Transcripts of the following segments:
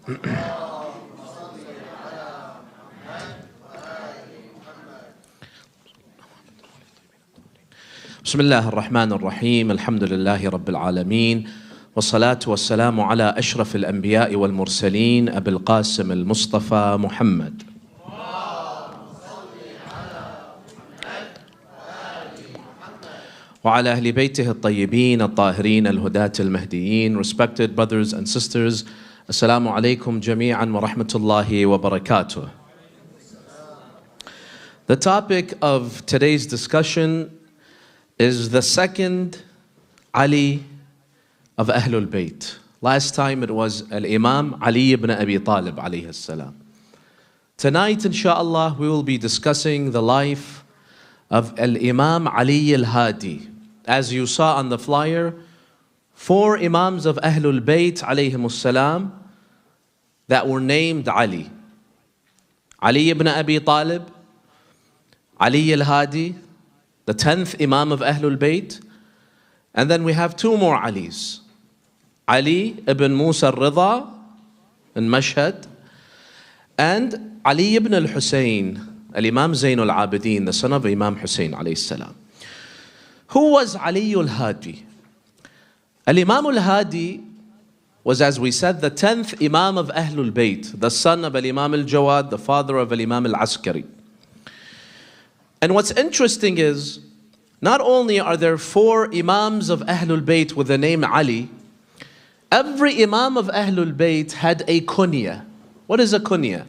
بسم الله الرحمن الرحيم الحمد لله رب العالمين والصلاة والسلام على أشرف الأنبياء والمرسلين أبي القاسم المصطفى محمد وعلى أهل بيته الطيبين الطاهرين الهداة المهديين. Respected brothers and sisters, Assalamu alaikum jami'an wa rahmatullahi wa barakatuh. The topic of today's discussion is the second Ali of Ahlul Bayt. Last time it was al-Imam Ali ibn Abi Talib alayhi salam. Tonight, inshaAllah, we will be discussing the life of al-Imam Ali al-Hadi. As you saw on the flyer, 4 Imams of Ahlul Bayt alayhimus salam that were named Ali. Ali ibn Abi Talib, Ali al-Hadi, the 10th Imam of Ahlul Bayt, and then we have 2 more Alis. Ali ibn Musa al-Ridha in Mashhad, and Ali ibn al-Husayn, al-Imam Zayn al-Abidin, the son of Imam Hussein alayhi salam. Who was Ali al-Hadi? Al-Imam al-Hadi was, as we said, the 10th Imam of Ahlul Bayt, the son of al-Imam al-Jawad, the father of al-Imam al-Askari. And what's interesting is, not only are there 4 Imams of Ahlul Bayt with the name Ali, every Imam of Ahlul Bayt had a kunya. What is a kunya?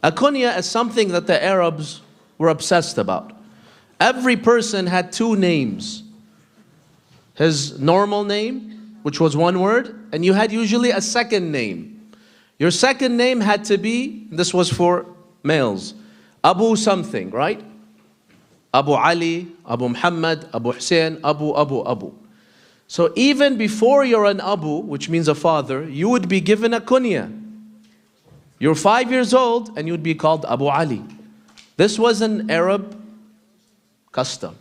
A kunya is something that the Arabs were obsessed about. Every person had 2 names. His normal name, which was 1 word, and you had usually a second name. Your second name had to be, this was for males, Abu something, right? Abu Ali, Abu Muhammad, Abu Hussein, Abu. So even before you're an Abu, which means a father, you would be given a kunya. You're 5 years old and you'd be called Abu Ali. This was an Arab custom.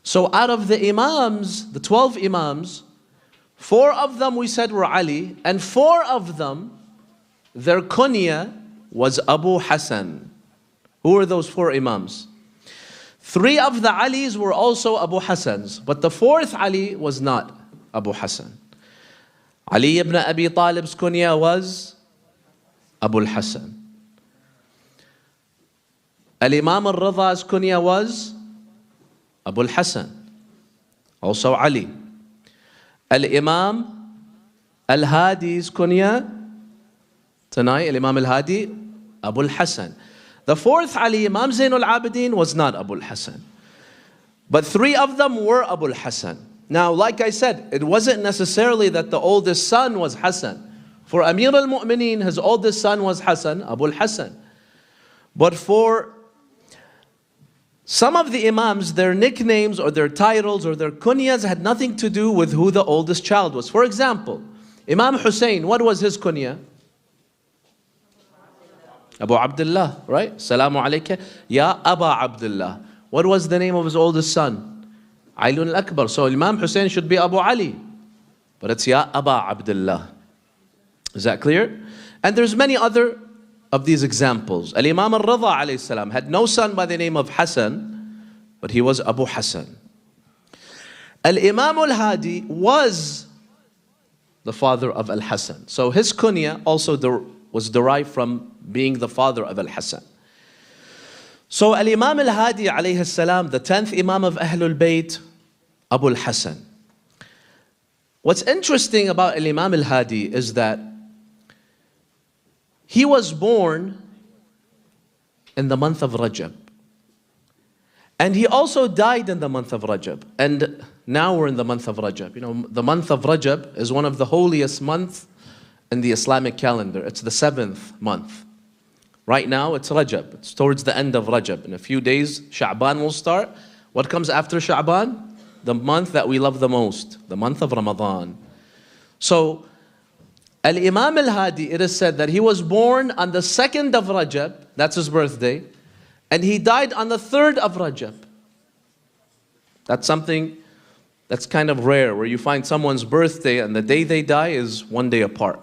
So out of the Imams, the 12 Imams, 4 of them we said were Ali, and 4 of them, their kunya was Abu Hassan. Who were those 4 Imams? 3 of the Alis were also Abu Hassans, but the 4th Ali was not Abu Hassan. Ali ibn Abi Talib's kunya was Abu al-Hassan. Al-Imam al-Ridha's kunya was Abu al-Hassan, also Ali. Al-Imam al-Hadi's kunya, tonight, Al-Imam al-Hadi, Abu al-Hassan. The 4th Ali, Imam Zayn al-Abidin, was not Abu al-Hassan. But 3 of them were Abu al-Hassan. Now, like I said, it wasn't necessarily that the oldest son was Hassan. For Amir al-Mu'mineen, his oldest son was Hassan, Abu al-Hassan. But for some of the Imams, their nicknames or their titles or their kunyas had nothing to do with who the oldest child was. For example, Imam Hussein, what was his kunya? Abu Abdullah, right? Salamu alayka, Ya Aba Abdullah. What was the name of his oldest son? Ali al-Akbar. So Imam Hussein should be Abu Ali, but it's Ya Aba Abdullah. Is that clear? And there's many other of these examples. Al-Imam al-Ridha alayhi salam had no son by the name of Hassan, but he was Abu Hassan. Al-Imam al-Hadi was the father of al-Hassan. So his kunya also was derived from being the father of al-Hassan. So al-Imam al-Hadi alayhi salam, the 10th Imam of Ahlul Bayt, Abu al-Hassan. What's interesting about al-Imam al-Hadi is that he was born in the month of Rajab. And he also died in the month of Rajab. And now we're in the month of Rajab. You know, the month of Rajab is one of the holiest months in the Islamic calendar. It's the 7th month. Right now it's Rajab. It's towards the end of Rajab. In a few days, Sha'ban will start. What comes after Sha'ban? The month that we love the most, the month of Ramadan. So, Al-Imam al-Hadi, it is said that he was born on the 2nd of Rajab, that's his birthday, and he died on the 3rd of Rajab. That's something that's kind of rare, where you find someone's birthday and the day they die is 1 day apart.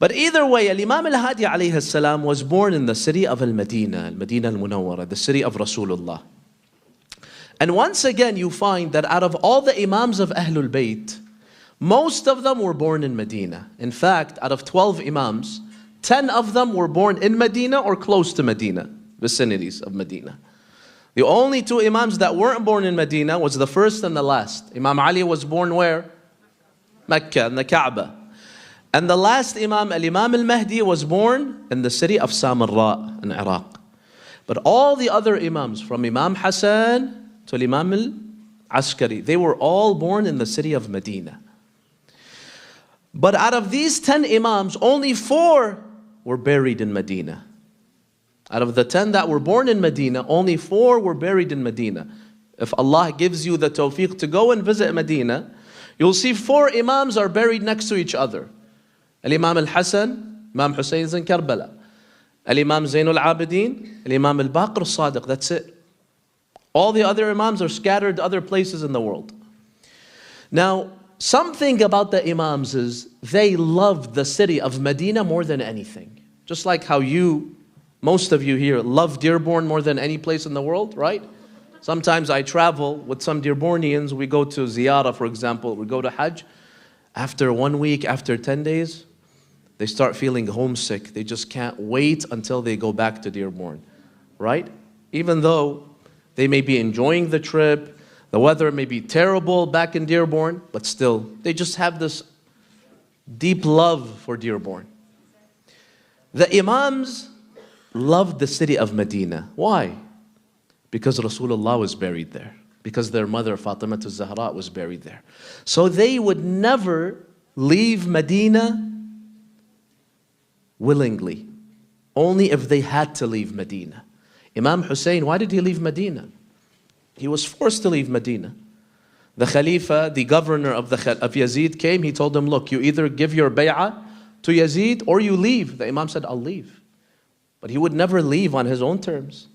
But either way, Imam al-Hadi alayhi salam was born in the city of Al-Madinah, Al-Madinah al-Munawwara, the city of Rasulullah. And once again, you find that out of all the Imams of Ahlul Bayt, most of them were born in Medina. In fact, out of 12 Imams, 10 of them were born in Medina or close to Medina, vicinities of Medina. The only two Imams that weren't born in Medina was the first and the last. Imam Ali was born where? Mecca, in the Kaaba. And the last Imam, Al-Imam al-Mahdi, was born in the city of Samarra in Iraq. But all the other Imams, from Imam Hassan to Imam al-Askari, they were all born in the city of Medina. But out of these 10 Imams, only 4 were buried in Medina. Out of the 10 that were born in Medina, only 4 were buried in Medina. If Allah gives you the tawfiq to go and visit Medina, you'll see 4 Imams are buried next to each other. Al-Imam al-Hasan, Imam Hussein is in Karbala. Al-Imam Zainul Abidin, Al-Imam al-Baqir al-Sadiq, that's it. All the other Imams are scattered other places in the world. Now, something about the Imams is they loved the city of Medina more than anything. Just like how most of you here love Dearborn more than any place in the world, right? Sometimes I travel with some Dearbornians. We go to Ziyarah, for example. We go to Hajj. After 1 week, after 10 days, they start feeling homesick. They just can't wait until they go back to Dearborn, right? Even though they may be enjoying the trip, the weather may be terrible back in Dearborn, but still, they just have this deep love for Dearborn. The Imams loved the city of Medina. Why? Because Rasulullah was buried there. Because their mother, Fatima al-Zahra, was buried there. So they would never leave Medina willingly. Only if they had to leave Medina. Imam Hussein, why did he leave Medina? He was forced to leave Medina. The Khalifa, the governor of Yazid came, he told him, look, you either give your bay'ah to Yazid or you leave. The Imam said, I'll leave. But he would never leave on his own terms.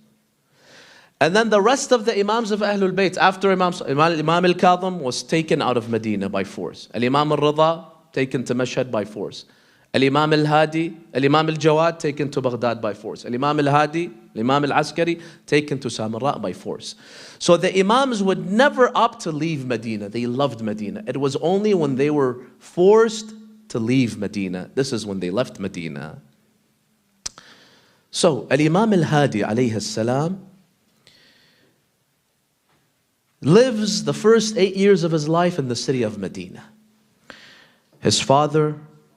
And then the rest of the Imams of Ahlul Bayt, after Imam al-Kadhim was taken out of Medina by force. Al-Imam al-Rida taken to Mashhad by force. Al-Imam al-Hadi, Al-Imam al-Jawad taken to Baghdad by force. Al-Imam al-Hadi, Al-Imam al-Askari taken to Samarra by force. So the Imams would never opt to leave Medina. They loved Medina. It was only when they were forced to leave Medina. This is when they left Medina. So Al-Imam al-Hadi alayhi salam lives the first 8 years of his life in the city of Medina. His father,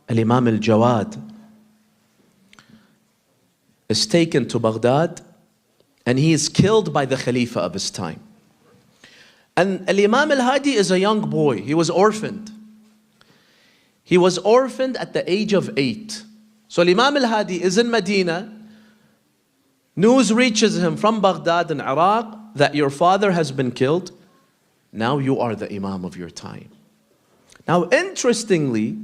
Al-Imam al-Jawad, is taken to Baghdad and he is killed by the Khalifa of his time. And Al-Imam al-Hadi is a young boy. He was orphaned. He was orphaned at the age of 8. So Al-Imam al-Hadi is in Medina. News reaches him from Baghdad in Iraq that your father has been killed. Now you are the Imam of your time. Now interestingly,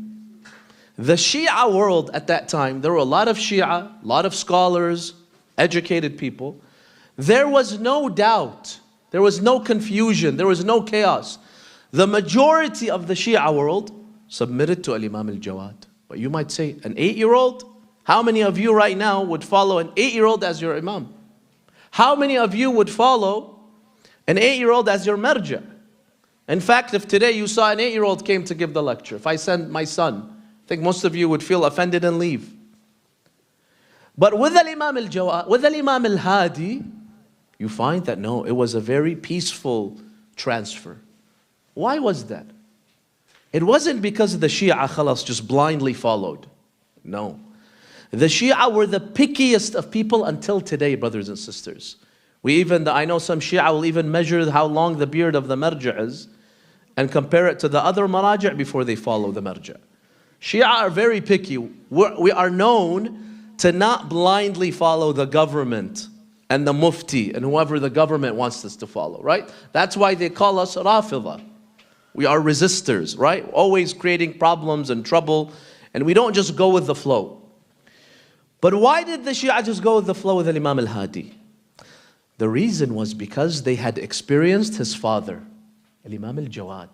the Shia world at that time, there were a lot of Shia, a lot of scholars, educated people. There was no doubt, there was no confusion, there was no chaos. The majority of the Shia world submitted to Al-Imam al-Jawad. But you might say, an 8-year-old? How many of you right now would follow an 8-year-old as your Imam? How many of you would follow an 8-year-old as your marja? In fact, if today you saw an 8-year-old came to give the lecture, if I send my son, I think most of you would feel offended and leave. But with Al-Imam al-Jawad, with Al-Imam al-Hadi, you find that no, it was a very peaceful transfer. Why was that? It wasn't because the Shia khalas just blindly followed. No. The Shia were the pickiest of people until today, brothers and sisters. I know some Shia will even measure how long the beard of the marja is and compare it to the other maraja before they follow the marja. Shia are very picky. We are known to not blindly follow the government and the mufti and whoever the government wants us to follow, right? That's why they call us Rafida. We are resistors, right? Always creating problems and trouble, and we don't just go with the flow. But why did the Shia just go with the flow with Imam al-Hadi? The reason was because they had experienced his father, Imam al-Jawad.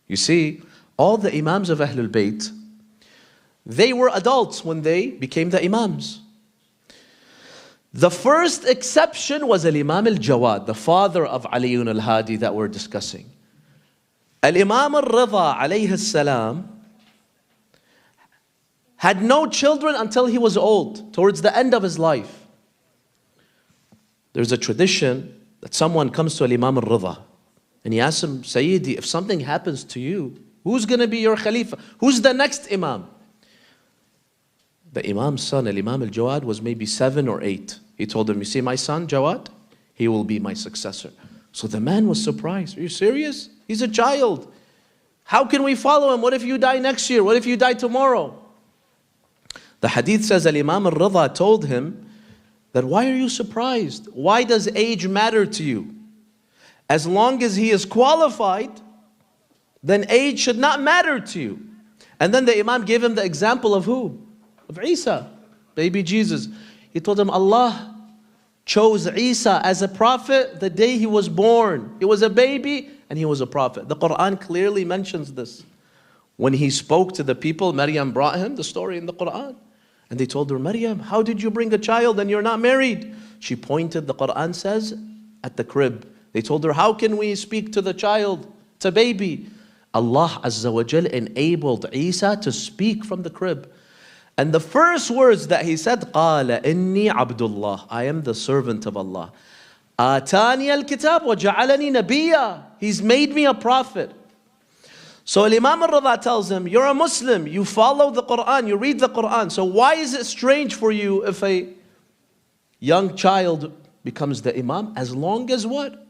You see, all the Imams of Ahlul Bayt, They were adults when they became the Imams. The first exception was Al-Imam al-Jawad, the father of Ali al-Hadi that we're discussing. Al-Imam al-Rida alayhi salam had no children until he was old, towards the end of his life. There's a tradition that someone comes to Al-Imam al-Rida and he asks him, Sayyidi, if something happens to you, who's going to be your Khalifa? Who's the next Imam? The Imam's son, Al-Imam al-Jawad, was maybe 7 or 8. He told him, you see my son, Jawad? He will be my successor. So the man was surprised. Are you serious? He's a child. How can we follow him? What if you die next year? What if you die tomorrow? The hadith says Al-Imam al-Rida told him that, why are you surprised? Why does age matter to you? As long as he is qualified, then age should not matter to you. And then the Imam gave him the example of who? Of Isa, baby Jesus. He told him Allah chose Isa as a prophet the day he was born. He was a baby and he was a prophet. The Quran clearly mentions this. When he spoke to the people, Maryam brought him the story in the Quran. And they told her, Maryam, how did you bring a child and you're not married? She pointed, the Quran says, at the crib. They told her, how can we speak to the child? It's a baby. Allah Azza wa Jal enabled Isa to speak from the crib. And the first words that he said, قَالَ إِنِّي عَبْدُ اللَّهِ, I am the servant of Allah. آتَانِيَ الْكِتَابِ وَجَعَلَنِي نَبِيًّا, He's made me a prophet. So Imam al-Rida tells him, you're a Muslim, you follow the Quran, you read the Quran. So why is it strange for you if a young child becomes the Imam? As long as what?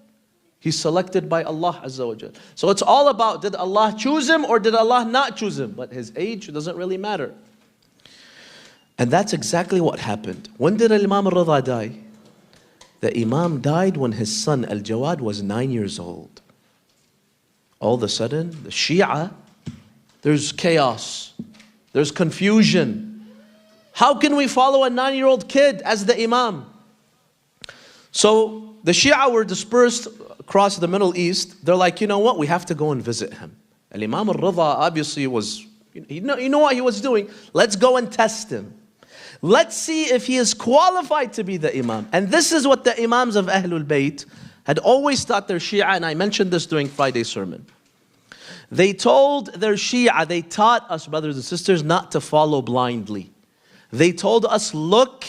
He's selected by Allah Azza wa Jal. So it's all about, did Allah choose him or did Allah not choose him? But his age doesn't really matter. And that's exactly what happened. When did Imam al-Rida die? The Imam died when his son al-Jawad was 9 years old. All of a sudden, the Shia, there's chaos, there's confusion. How can we follow a 9-year-old kid as the Imam? So the Shia were dispersed across the Middle East. They're like, you know what, we have to go and visit him. Al-Imam al-Rida obviously was, you know what he was doing. Let's go and test him. Let's see if he is qualified to be the Imam. And this is what the Imams of Ahlul Bayt had always taught their Shia, and I mentioned this during Friday's sermon. They told their Shia, they taught us, brothers and sisters, not to follow blindly. They told us, look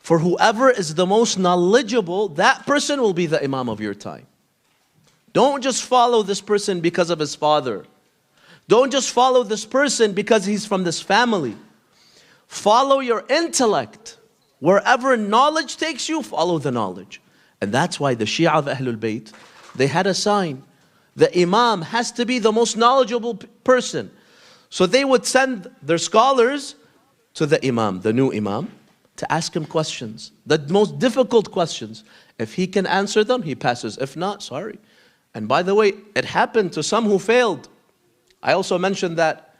for whoever is the most knowledgeable, that person will be the Imam of your time. Don't just follow this person because of his father. Don't just follow this person because he's from this family. Follow your intellect. Wherever knowledge takes you, follow the knowledge. And that's why the Shia of Ahlul Bayt, they had a sign. The Imam has to be the most knowledgeable person. So they would send their scholars to the Imam, the new Imam, to ask him questions. The most difficult questions. If he can answer them, he passes. If not, sorry. And by the way, it happened to some who failed. I also mentioned that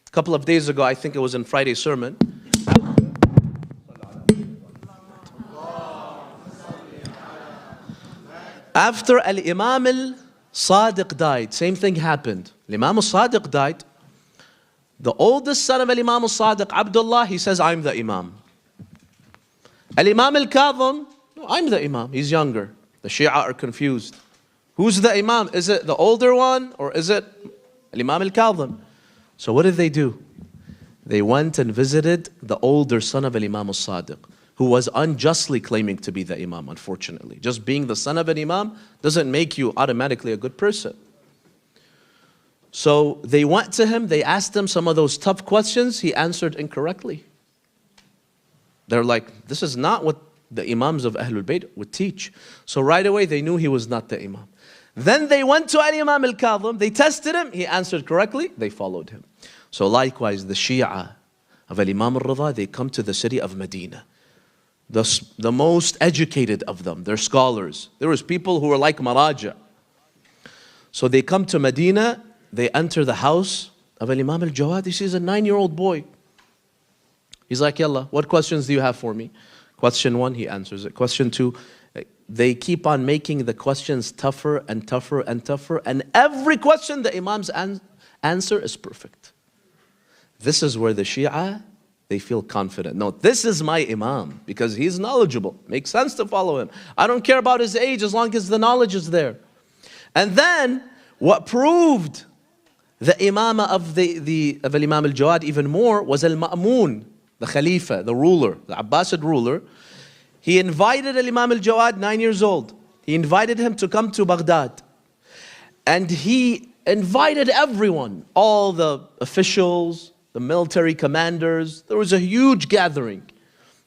a couple of days ago, I think it was in Friday's sermon. After Al-Imam al-Sadiq died, same thing happened. Al-Imam al-Sadiq died. The oldest son of Al-Imam al-Sadiq, Abdullah, he says, I'm the Imam. Al-Imam al-Kadhim, no, I'm the Imam. He's younger. The Shia are confused. Who's the Imam? Is it the older one or is it Al-Imam al-Kadhim? So what did they do? They went and visited the older son of Al-Imam al-Sadiq, who was unjustly claiming to be the Imam, unfortunately. Just being the son of an Imam doesn't make you automatically a good person. So they went to him, they asked him some of those tough questions, he answered incorrectly. They're like, this is not what the Imams of Ahlul Bayt would teach. So right away they knew he was not the Imam. Then they went to Al-Imam al-Kadhim, they tested him, he answered correctly, they followed him. So likewise the Shia of Al-Imam al-Rida, they come to the city of Medina. The most educated of them, they're scholars. There was people who were like Maraja. So they come to Medina, they enter the house of Al-Imam al-Jawad. He sees a 9-year-old boy. He's like, Yalla, what questions do you have for me? Question 1, he answers it. Question 2, they keep on making the questions tougher and tougher and tougher. And every question the Imam's answer is perfect. This is where the Shia, they feel confident. No, this is my Imam because he's knowledgeable. Makes sense to follow him. I don't care about his age as long as the knowledge is there. And then what proved the Imamah of Imam al-Jawad even more was al-Ma'mun, the Khalifa, the ruler, the Abbasid ruler. He invited Imam al-Jawad, 9 years old. He invited him to come to Baghdad. And he invited everyone, all the officials, the military commanders. There was a huge gathering.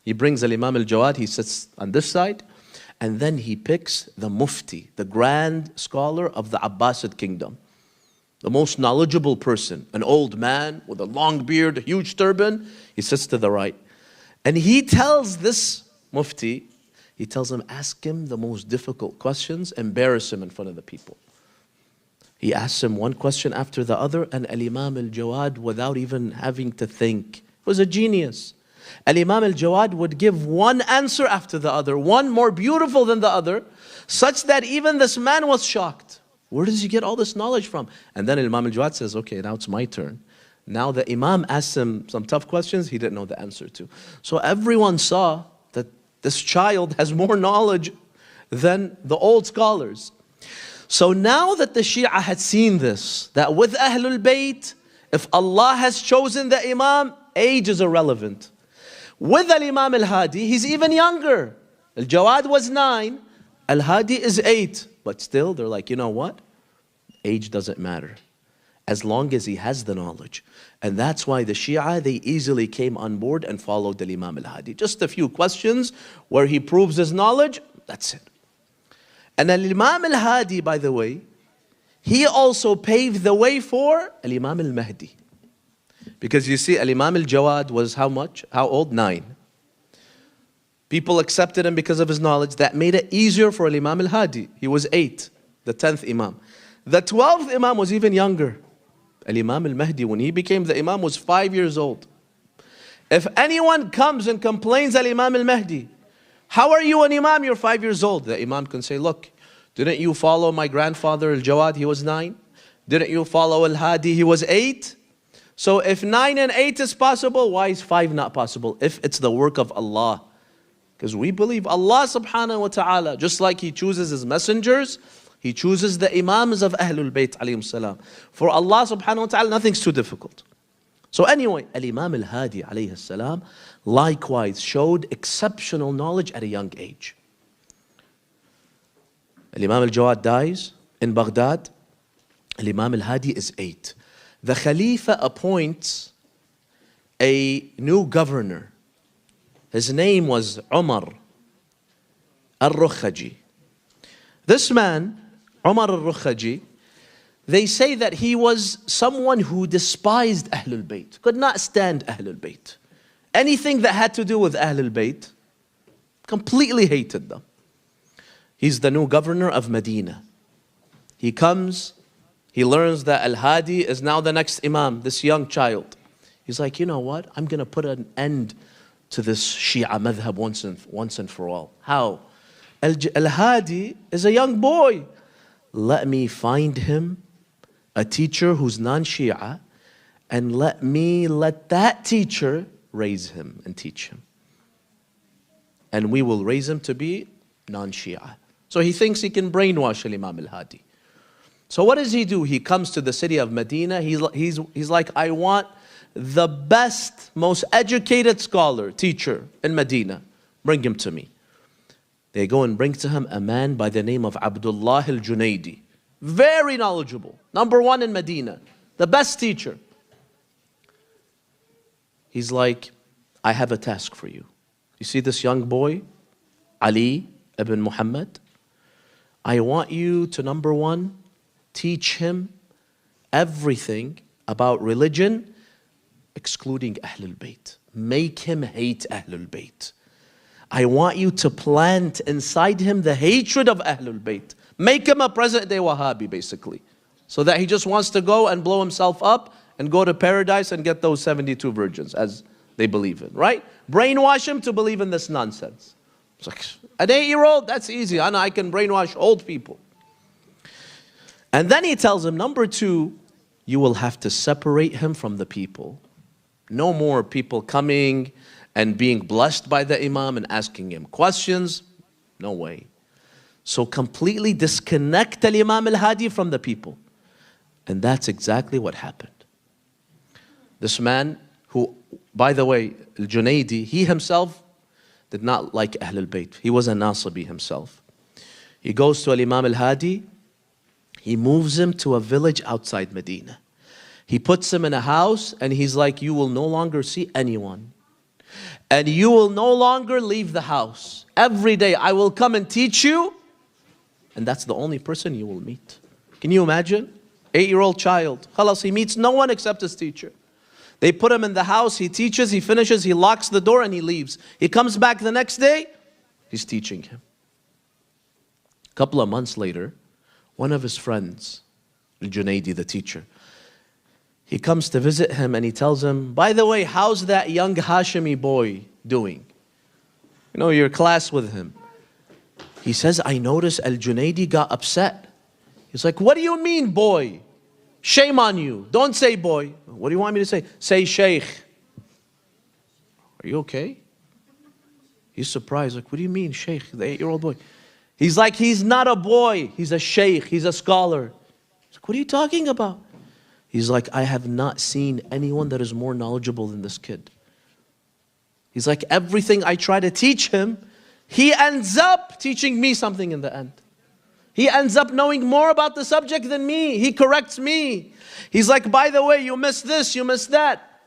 He brings Imam al-Jawad, he sits on this side, and then he picks the Mufti, the grand scholar of the Abbasid kingdom. The most knowledgeable person, an old man with a long beard, a huge turban. He sits to the right. And he tells this Mufti, he tells him, ask him the most difficult questions, embarrass him in front of the people. He asks him one question after the other, and Imam al-Jawad, without even having to think, was a genius. Imam al-Jawad would give one answer after the other, one more beautiful than the other, such that even this man was shocked. Where does he get all this knowledge from? And then Imam al-Jawad says, okay, now it's my turn. Now the Imam asked him some tough questions he didn't know the answer to. So everyone saw that this child has more knowledge than the old scholars. So now that the Shia had seen this, that with Ahlul Bayt, if Allah has chosen the Imam, age is irrelevant. With Imam al-Hadi, he's even younger. Al-Jawad was 9, al-Hadi is 8. But still, they're like, you know what? Age doesn't matter, as long as he has the knowledge. And that's why the Shia, they easily came on board and followed the Imam al-Hadi. Just a few questions where he proves his knowledge, that's it. And Imam al-Hadi, by the way, he also paved the way for Imam al-Mahdi. Because you see, Imam al-Jawad was how much? How old? 9. People accepted him because of his knowledge. That made it easier for Imam al-Hadi. He was 8, the 10th Imam. The 12th Imam was even younger. Imam al-Mahdi, when he became the Imam, was 5 years old. If anyone comes and complains Imam al-Mahdi, how are you an Imam? You're 5 years old. The Imam can say, look, didn't you follow my grandfather al-Jawad? He was 9. Didn't you follow al-Hadi? He was 8. So if 9 and 8 is possible, why is 5 not possible? If it's the work of Allah. Because we believe Allah subhanahu wa ta'ala, just like He chooses His messengers, He chooses the Imams of Ahlul Bayt alayhim salam. For Allah subhanahu wa ta'ala, nothing's too difficult. So anyway, Imam al-Hadi alayhi salam likewise showed exceptional knowledge at a young age. Imam al-Jawad dies in Baghdad. Imam al-Hadi is 8. The Khalifa appoints a new governor. His name was Umar al-Rukhaji. This man, Umar al-Rukhaji, they say that he was someone who despised Ahlul Bayt, could not stand Ahlul Bayt. Anything that had to do with Ahlul Bayt, completely hated them. He's the new governor of Medina. He comes, he learns that al-Hadi is now the next Imam, this young child. He's like, you know what? I'm going to put an end to this Shia madhab once and for all. How? Al-Hadi is a young boy. Let me find him a teacher who's non-Shia, and let that teacher raise him and teach him. And we will raise him to be non-Shia. So he thinks he can brainwash Imam al-Hadi. So what does he do? He comes to the city of Medina. He's like, I want the best, most educated scholar, teacher in Medina. Bring him to me. They go and bring to him a man by the name of Abdullah al-Junaidi. Very knowledgeable. Number 1 in Medina. The best teacher. He's like, I have a task for you. You see this young boy, Ali ibn Muhammad? I want you to, number 1, teach him everything about religion, excluding Ahlul Bayt. Make him hate Ahlul Bayt. I want you to plant inside him the hatred of Ahlul Bayt. Make him a present-day Wahhabi, basically. So that he just wants to go and blow himself up and go to paradise and get those 72 virgins, as they believe in, right? Brainwash him to believe in this nonsense. It's like, an 8-year-old, that's easy. I know I can brainwash old people. And then he tells him, number 2, you will have to separate him from the people. No more people coming and being blessed by the Imam and asking him questions. No way. So completely disconnect al-Imam al-Hadi from the people. And that's exactly what happened. This man who, by the way, al-Junaidi, he himself did not like Ahlul Bayt. He was a Nasibi himself. He goes to al-Imam al-Hadi. He moves him to a village outside Medina. He puts him in a house and he's like, you will no longer see anyone. And you will no longer leave the house. Every day I will come and teach you. And that's the only person you will meet. Can you imagine? 8-year-old child. Khalas, he meets no one except his teacher. They put him in the house, he teaches, he finishes, he locks the door and he leaves. He comes back the next day, he's teaching him. A couple of months later, one of his friends, al-Junaidi, the teacher, he comes to visit him and he tells him, by the way, how's that young Hashimi boy doing? You know, your class with him. He says, I noticed al-Junaidi got upset. He's like, what do you mean, boy? Shame on you. Don't say boy. What do you want me to say? Say sheikh. Are you okay? He's surprised. Like, what do you mean, sheikh? The 8-year-old boy. He's like, he's not a boy. He's a sheikh. He's a scholar. He's like, what are you talking about? He's like, I have not seen anyone that is more knowledgeable than this kid. He's like, everything I try to teach him, he ends up teaching me something in the end. He ends up knowing more about the subject than me. He corrects me. He's like, by the way, you missed this, you missed that.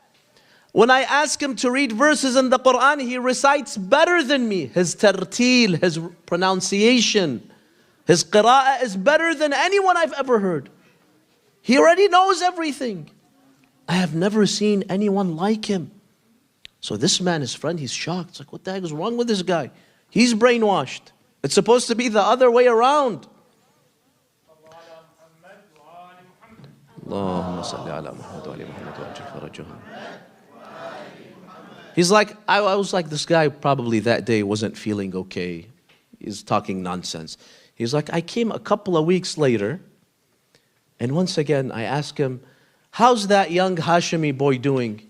When I ask him to read verses in the Quran, he recites better than me. His tartil, his pronunciation, his qira'ah is better than anyone I've ever heard. He already knows everything. I have never seen anyone like him. So this man, his friend, he's shocked. It's like, what the heck is wrong with this guy? He's brainwashed. It's supposed to be the other way around. He's like, I was like, this guy probably that day wasn't feeling okay. He's talking nonsense. He's like, I came a couple of weeks later, and once again, I asked him, how's that young Hashimi boy doing?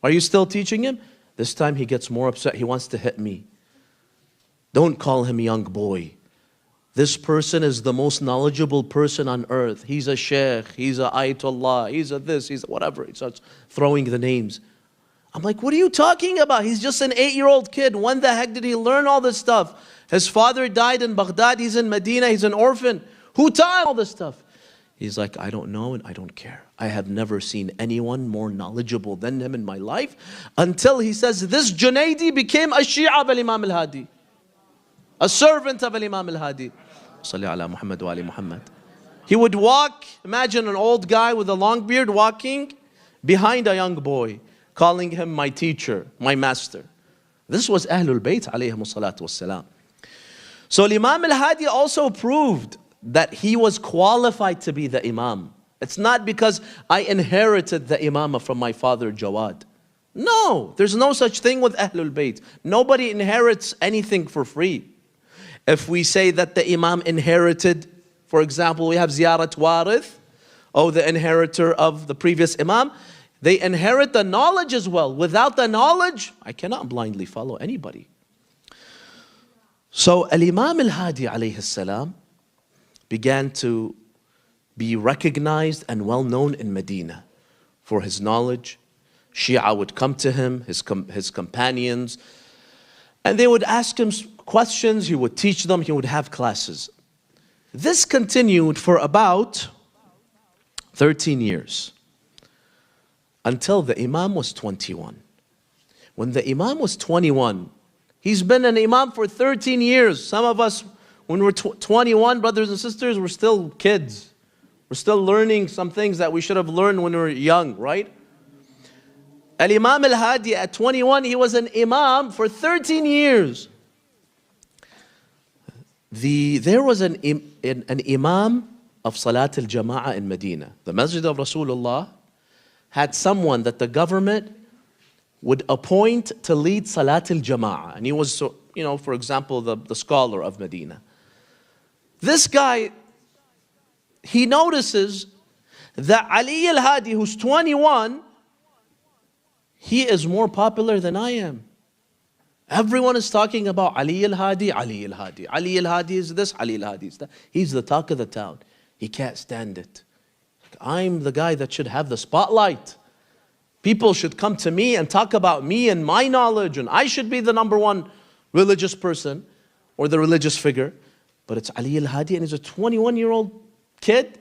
Are you still teaching him? This time he gets more upset. He wants to hit me. Don't call him young boy. This person is the most knowledgeable person on earth. He's a sheikh, he's a ayatollah, he's a this, he's a whatever. He starts throwing the names. I'm like, what are you talking about? He's just an 8-year-old kid. When the heck did he learn all this stuff? His father died in Baghdad, he's in Medina, he's an orphan. Who taught him all this stuff? He's like, I don't know and I don't care. I have never seen anyone more knowledgeable than him in my life, until he says, this Junaidi became a Shia of Imam al-Hadi. A servant of Imam al-Hadi. Salli ala Muhammad wa ali Muhammad. He would walk, imagine an old guy with a long beard walking behind a young boy, calling him my teacher, my master. This was Ahlul Bayt alayhimu salatu wassalam. So Imam al-Hadi also proved that he was qualified to be the Imam. It's not because I inherited the Imamah from my father Jawad. No, there's no such thing with Ahlul Bayt. Nobody inherits anything for free. If we say that the Imam inherited, for example, we have Ziyarat Warith, the inheritor of the previous Imam, they inherit the knowledge as well. Without the knowledge, I cannot blindly follow anybody. So Al-Imam al-Hadi alayhi salam began to be recognized and well known in Medina for his knowledge. Shia would come to him, his companions, and they would ask him questions, he would teach them, he would have classes. This continued for about 13 years, until the Imam was 21. When the Imam was 21, he's been an Imam for 13 years. Some of us, when we're 21, brothers and sisters, we're still kids. We're still learning some things that we should have learned when we were young, right? Al-Imam al-Hadi at 21, he was an Imam for 13 years. There was an Imam of Salat al-Jama'ah in Medina. The Masjid of Rasulullah had someone that the government would appoint to lead Salat al-Jama'ah. And he was, for example, the scholar of Medina. This guy, he notices that Ali al-Hadi, who's 21, he is more popular than I am. Everyone is talking about Ali al-Hadi, Ali al-Hadi. Ali al-Hadi is this, Ali al-Hadi is that. He's the talk of the town. He can't stand it. I'm the guy that should have the spotlight. People should come to me and talk about me and my knowledge, and I should be the number one religious person or the religious figure. But it's Ali al-Hadi, and he's a 21-year-old kid.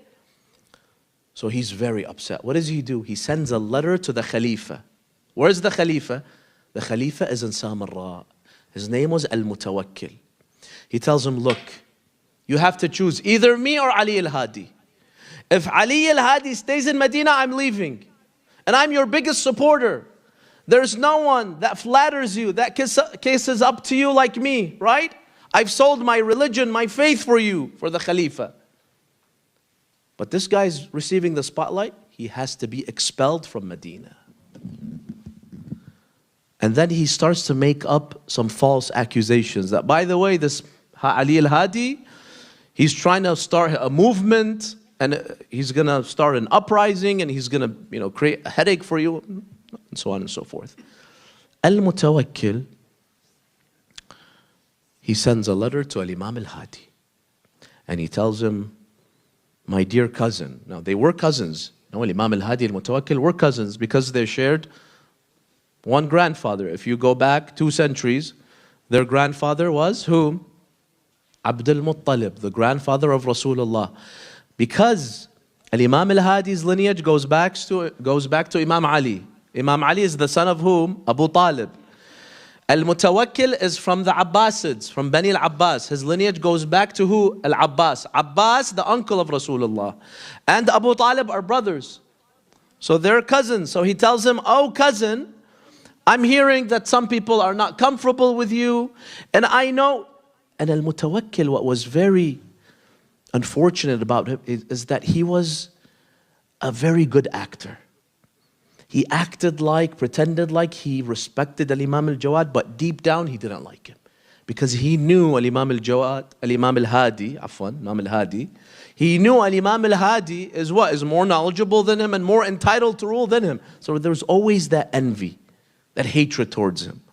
So he's very upset. What does he do? He sends a letter to the Khalifa. Where's the Khalifa? The Khalifa is in Samarra. His name was al-Mutawakkil. He tells him, look, you have to choose either me or Ali al-Hadi. If Ali al-Hadi stays in Medina, I'm leaving. And I'm your biggest supporter. There's no one that flatters you, that kisses up to you like me, right? I've sold my religion, my faith for you, for the Khalifa. But this guy's receiving the spotlight. He has to be expelled from Medina. And then he starts to make up some false accusations that, by the way, this Ali al-Hadi, he's trying to start a movement, and he's going to start an uprising, and he's going to, create a headache for you, and so on and so forth. Al-Mutawakkil, he sends a letter to Imam al-Hadi, and he tells him, my dear cousin. Now, they were cousins. Imam al-Hadi and al-Mutawakkil were cousins because they shared one grandfather. If you go back 2 centuries, their grandfather was whom? Abdul Muttalib, the grandfather of Rasulullah. Because Imam al-Hadi's lineage goes back to Imam Ali. Imam Ali is the son of whom? Abu Talib. Al-Mutawakkil is from the Abbasids, from Bani al-Abbas. His lineage goes back to who? Al-Abbas. Abbas, the uncle of Rasulullah. And Abu Talib are brothers. So they're cousins. So he tells him, oh cousin, I'm hearing that some people are not comfortable with you. And I know. And Al-Mutawakkil, what was very unfortunate about him is that he was a very good actor. He acted pretended like he respected Al-Imam al-Jawad, but deep down he didn't like him. Because he knew Al-Imam al-Jawad, Al-Imam al-Hadi, Imam al-Hadi, he knew Al-Imam al-Hadi is what? Is more knowledgeable than him and more entitled to rule than him. So there was always that envy, that hatred towards him.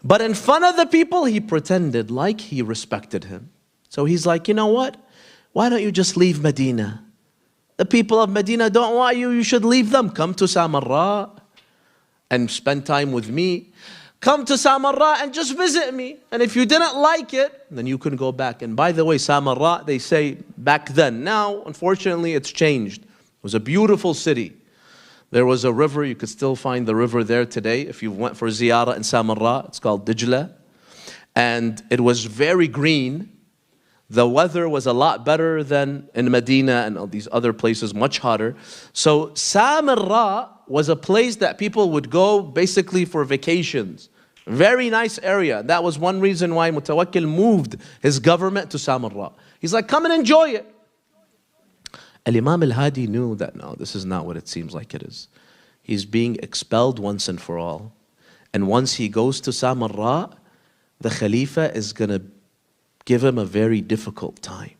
But in front of the people, he pretended like he respected him. So he's like, you know what? Why don't you just leave Medina? The people of Medina don't want you. You should leave them. Come to Samarra and spend time with me. Come to Samarra and just visit me. And if you didn't like it, then you can go back. And by the way, Samarra, they say back then. Now, unfortunately, it's changed. It was a beautiful city. There was a river. You could still find the river there today. If you went for ziyarah in Samarra, it's called Dijla. And it was very green. The weather was a lot better than in Medina and all these other places, much hotter. So Samarra was a place that people would go basically for vacations. Very nice area. That was one reason why Mutawakkil moved his government to Samarra. He's like, come and enjoy it. Al-Imam al-Hadi knew that, no, this is not what it seems like it is. He's being expelled once and for all. And once he goes to Samarra, the Khalifa is going to give him a very difficult time.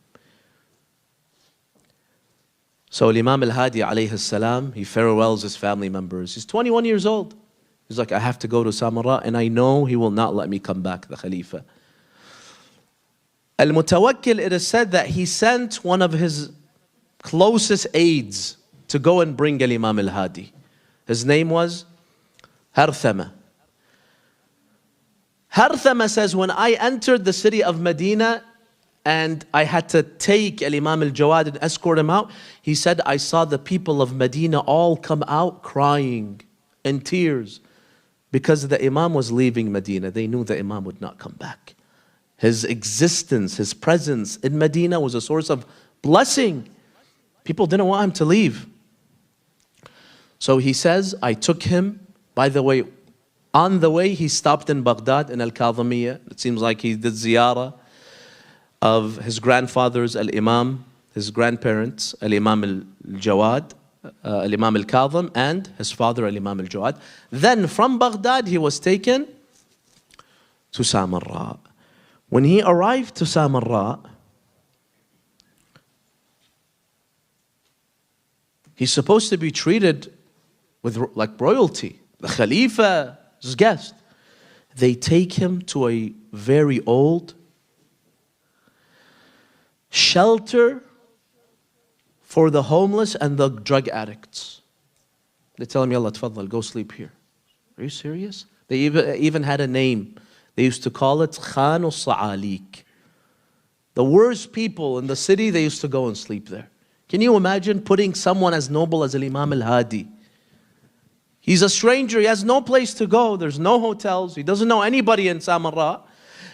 So Imam al-Hadi alayhi salam, he farewells his family members. He's 21 years old. He's like, I have to go to Samarra, and I know he will not let me come back, the Khalifa. Al-Mutawakkil, it is said that he sent one of his closest aides to go and bring Imam al-Hadi. His name was Harthama. Harthama says, when I entered the city of Medina and I had to take Imam al-Jawad and escort him out, he said, I saw the people of Medina all come out crying in tears because the Imam was leaving Medina. They knew the Imam would not come back. His existence, his presence in Medina was a source of blessing. People didn't want him to leave. So he says, I took him, by the way, on the way, he stopped in Baghdad, in al-Qazwini. It seems like he did ziyarah of his grandfathers, al-Imam, his grandparents, al-Imam al-Jawad, al-Imam al-Kazim, and his father, al-Imam al-Jawad. Then from Baghdad, he was taken to Samarra. When he arrived to Samarra, he's supposed to be treated with like royalty. the Khalifa's guest. They take him to a very old shelter for the homeless and the drug addicts. They tell him, Yalla, tfaddal, go sleep here. Are you serious? They even had a name. They used to call it Khan al-Sa'alik. The worst people in the city, they used to go and sleep there. Can you imagine putting someone as noble as Imam al-Hadi? He's a stranger, he has no place to go, there's no hotels, he doesn't know anybody in Samarra.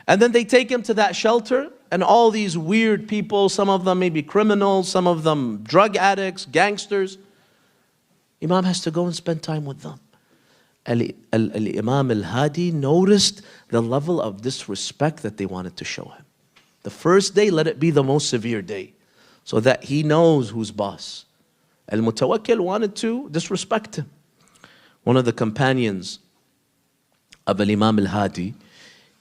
And then they take him to that shelter, and all these weird people, some of them maybe criminals, some of them drug addicts, gangsters. Imam has to go and spend time with them. Imam al-Hadi noticed the level of disrespect that they wanted to show him. The first day, let it be the most severe day, so that he knows who's boss. Al-Mutawakkil wanted to disrespect him. One of the companions of Imam al-Hadi,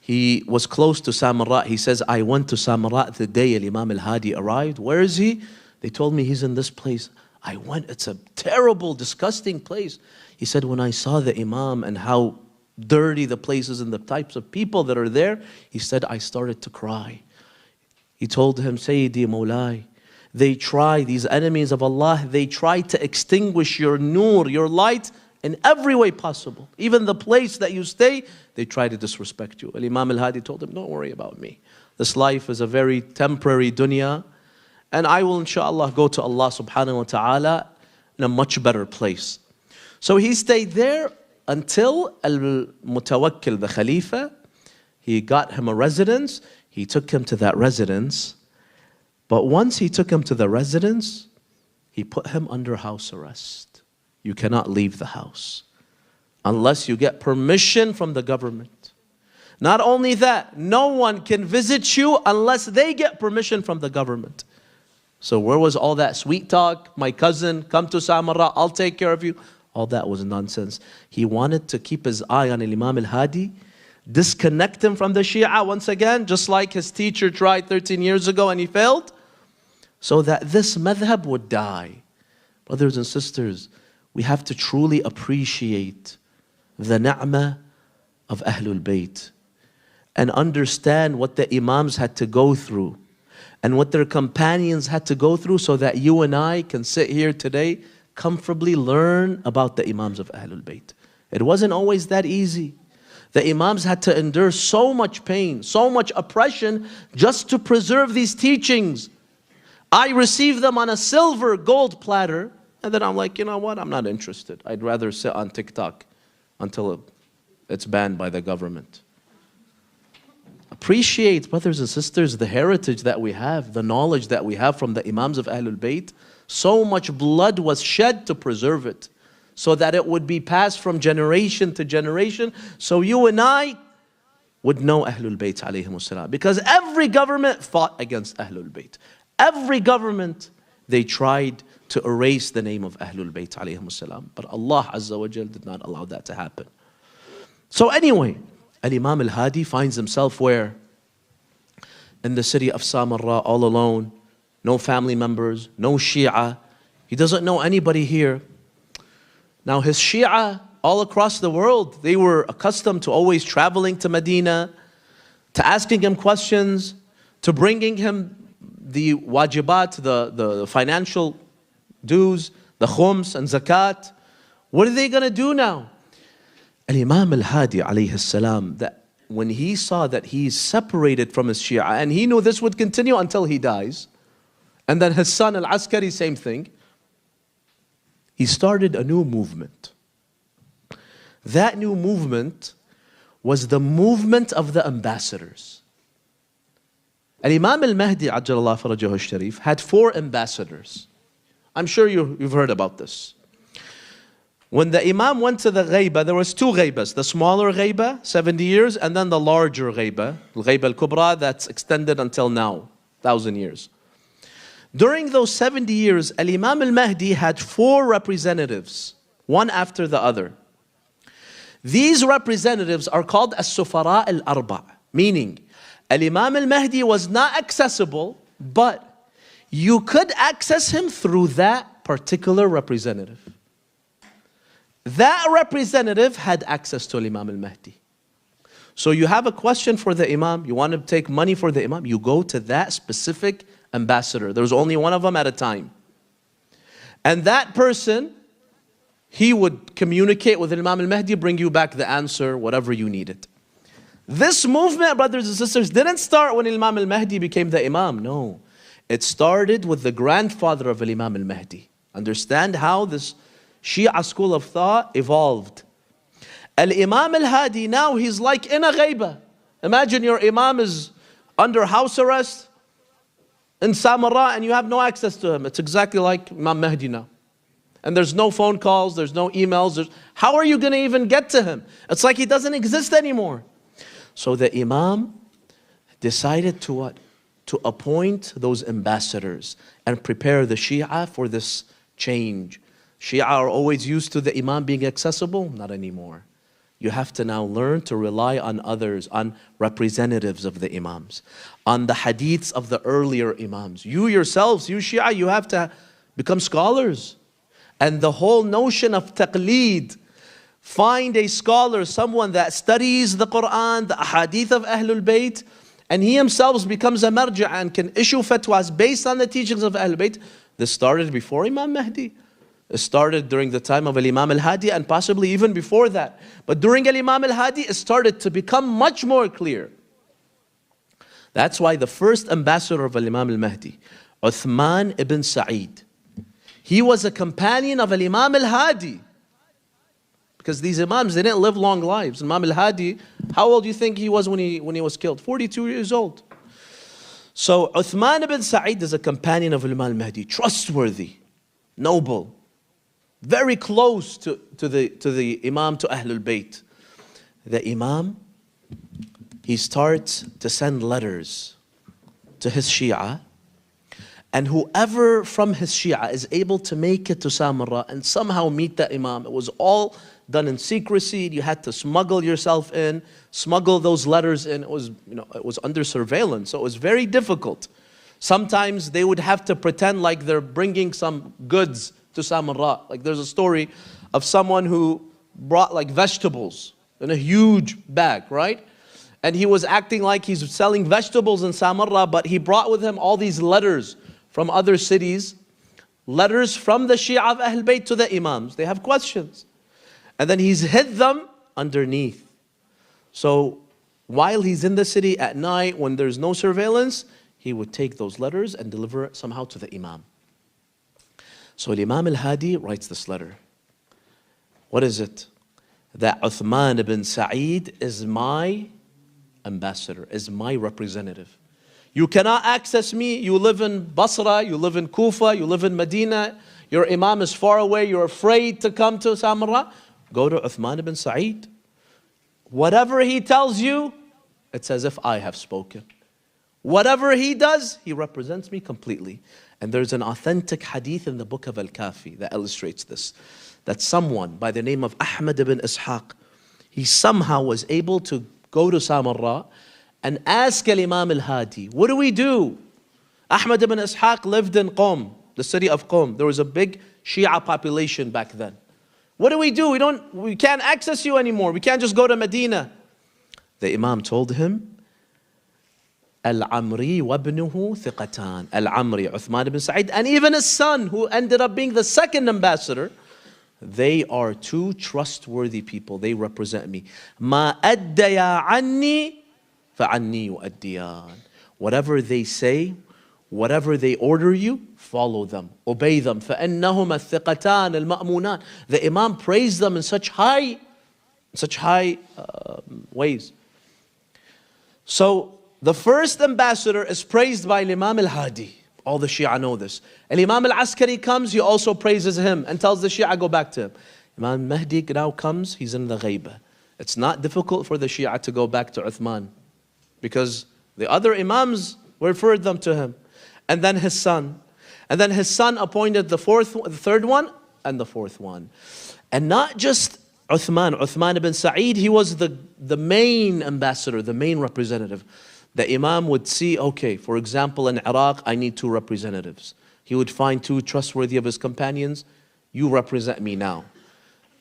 he was close to Samarra. He says, I went to Samarra the day Imam al-Hadi arrived. Where is he? They told me he's in this place. I went, it's a terrible, disgusting place. He said, when I saw the Imam and how dirty the place is and the types of people that are there, he said, I started to cry. He told him, Sayyidi Mawlai, they try, these enemies of Allah, they try to extinguish your nur, your light, in every way possible. Even the place that you stay, they try to disrespect you. Imam al-Hadi told him, don't worry about me. This life is a very temporary dunya, and I will inshallah go to Allah subhanahu wa ta'ala in a much better place. So he stayed there until al-Mutawakkil, the Khalifa, he got him a residence. He took him to that residence. But once he took him to the residence, he put him under house arrest. You cannot leave the house unless you get permission from the government. Not only that, no one can visit you unless they get permission from the government. So where was all that sweet talk? My cousin, come to Samarra, I'll take care of you. All that was nonsense. He wanted to keep his eye on Imam al-Hadi, disconnect him from the Shia once again, just like his teacher tried 13 years ago and he failed, so that this madhab would die. Brothers and sisters, we have to truly appreciate the ni'mah of Ahlul Bayt and understand what the Imams had to go through and what their companions had to go through, so that you and I can sit here today comfortably learn about the Imams of Ahlul Bayt. It wasn't always that easy. The Imams had to endure so much pain, so much oppression just to preserve these teachings. I received them on a silver gold platter, and then I'm like, you know what, I'm not interested. I'd rather sit on TikTok until it's banned by the government. Appreciate, brothers and sisters, the heritage that we have, the knowledge that we have from the Imams of Ahlul Bayt. So much blood was shed to preserve it, so that it would be passed from generation to generation, so you and I would know Ahlul Bayt alayhimus salam. Because every government fought against Ahlul Bayt. Every government, they tried to erase the name of Ahlul Bayt alayhimus salam. But Allah Azza wa Jal did not allow that to happen. So anyway, Imam al-Hadi finds himself where? In the city of Samarra, all alone. No family members, no Shia. He doesn't know anybody here. Now his Shia all across the world, they were accustomed to always traveling to Medina, to asking him questions, to bringing him the wajibat, the financial dues, the khums and zakat. What are they going to do now? Imam al-Hadi alayhi salam, that when he saw that he's separated from his Shia, and he knew this would continue until he dies, and then his son al-Askari, same thing, he started a new movement. That new movement was the movement of the ambassadors. Imam al-Mahdi Ajjalallahu Farajahu al-Sharif had 4 ambassadors. I'm sure you've heard about this. When the Imam went to the ghaiba, there was 2 ghaibas. The smaller ghaiba, 70 years, and then the larger ghaiba, al-ghaiba al-kubra, that's extended until now, 1,000 years. During those 70 years, Imam al-Mahdi had 4 representatives, one after the other. These representatives are called as-Sufara al-Arba', meaning Imam al-Mahdi was not accessible, but you could access him through that particular representative. that representative had access to Imam al-Mahdi. So you have a question for the Imam, you want to take money for the Imam, you go to that specific ambassador. There's only one of them at a time. And that person, he would communicate with Imam al-Mahdi, bring you back the answer, whatever you needed. This movement, brothers and sisters, didn't start when Imam al-Mahdi became the Imam, no. It started with the grandfather of Imam al-Mahdi. Understand how this Shia school of thought evolved. Al-Imam al-Hadi, now he's like in a ghaiba. Imagine your Imam is under house arrest in Samarra and you have no access to him. It's exactly like Imam Mahdi now. And there's no phone calls, there's no emails. How are you going to even get to him? It's like he doesn't exist anymore. So the Imam decided to what? To appoint those ambassadors and prepare the Shia for this change. Shia are always used to the Imam being accessible. Not anymore. You have to now learn to rely on others, on representatives of the Imams, on the hadiths of the earlier Imams. You yourselves, you Shia, you have to become scholars. And the whole notion of taqleed, find a scholar, someone that studies the Quran, the ahadith of Ahlul Bayt, and he himself becomes a marja' and can issue fatwas based on the teachings of Ahlul Bayt. This started before Imam Mahdi. It started during the time of Imam al-Hadi and possibly even before that. But during Imam al-Hadi, it started to become much more clear. That's why the first ambassador of Imam al-Mahdi, Uthman ibn Sa'id, he was a companion of Imam al-Hadi. Because these Imams, they didn't live long lives. Imam al-Hadi, how old do you think he was when he was killed? 42 years old. So Uthman ibn Sa'id is a companion of Imam al-Mahdi, trustworthy, noble, very close to the Imam, to Ahlul Bayt. The Imam, he starts to send letters to his Shia, and whoever from his Shia is able to make it to Samarra and somehow meet the Imam, it was all done in secrecy. You had to smuggle yourself in, smuggle those letters in. It was, it was under surveillance, so it was very difficult. Sometimes they would have to pretend like they're bringing some goods to Samarra. Like there's a story of someone who brought like vegetables in a huge bag, right? And he was acting like he's selling vegetables in Samarra, but he brought with him all these letters from other cities, letters from the Shia of Ahl Bayt to the Imams. They have questions. And then he's hid them underneath. So while he's in the city at night, when there's no surveillance, he would take those letters and deliver it somehow to the Imam. So Imam al-Hadi writes this letter. What is it? That Uthman ibn Sa'id is my ambassador, is my representative. You cannot access me. You live in Basra, you live in Kufa, you live in Medina. Your Imam is far away. You're afraid to come to Samarra. Go to Uthman ibn Sa'id. Whatever he tells you, it's as if I have spoken. Whatever he does, he represents me completely. And there's an authentic hadith in the book of Al-Kafi that illustrates this. That someone by the name of Ahmad ibn Ishaq, he somehow was able to go to Samarra and ask Imam al-Hadi, what do we do? Ahmad ibn Ishaq lived in Qom, the city of Qom. There was a big Shia population back then. What do? We can't access you anymore. We can't just go to Medina. The Imam told him, Al-Amri wabnuhu thiqatan. Al-Amri, Uthman ibn Sa'id, and even his son, who ended up being the second ambassador, they are two trustworthy people. They represent me. Ma addaya anni fa'anni yu'addiyan. Whatever they say, whatever they order you, follow them, obey them. فَإِنَّهُمَ الثِّقَتَانِ الْمَأْمُونَانِ. The Imam praised them in such high ways. So the first ambassador is praised by Imam al-Hadi. All the Shia know this. And Imam al-Askari comes, he also praises him and tells the Shia, go back to him. Imam Mahdi now comes, he's in the ghaibah. It's not difficult for the Shia to go back to Uthman, because the other Imams referred them to him. And then his son. And then his son appointed the third one, and the fourth one. And not just Uthman ibn Sa'id, he was the main ambassador, the main representative. The Imam would see, okay, for example, in Iraq, I need 2 representatives. He would find 2 trustworthy of his companions. You represent me now.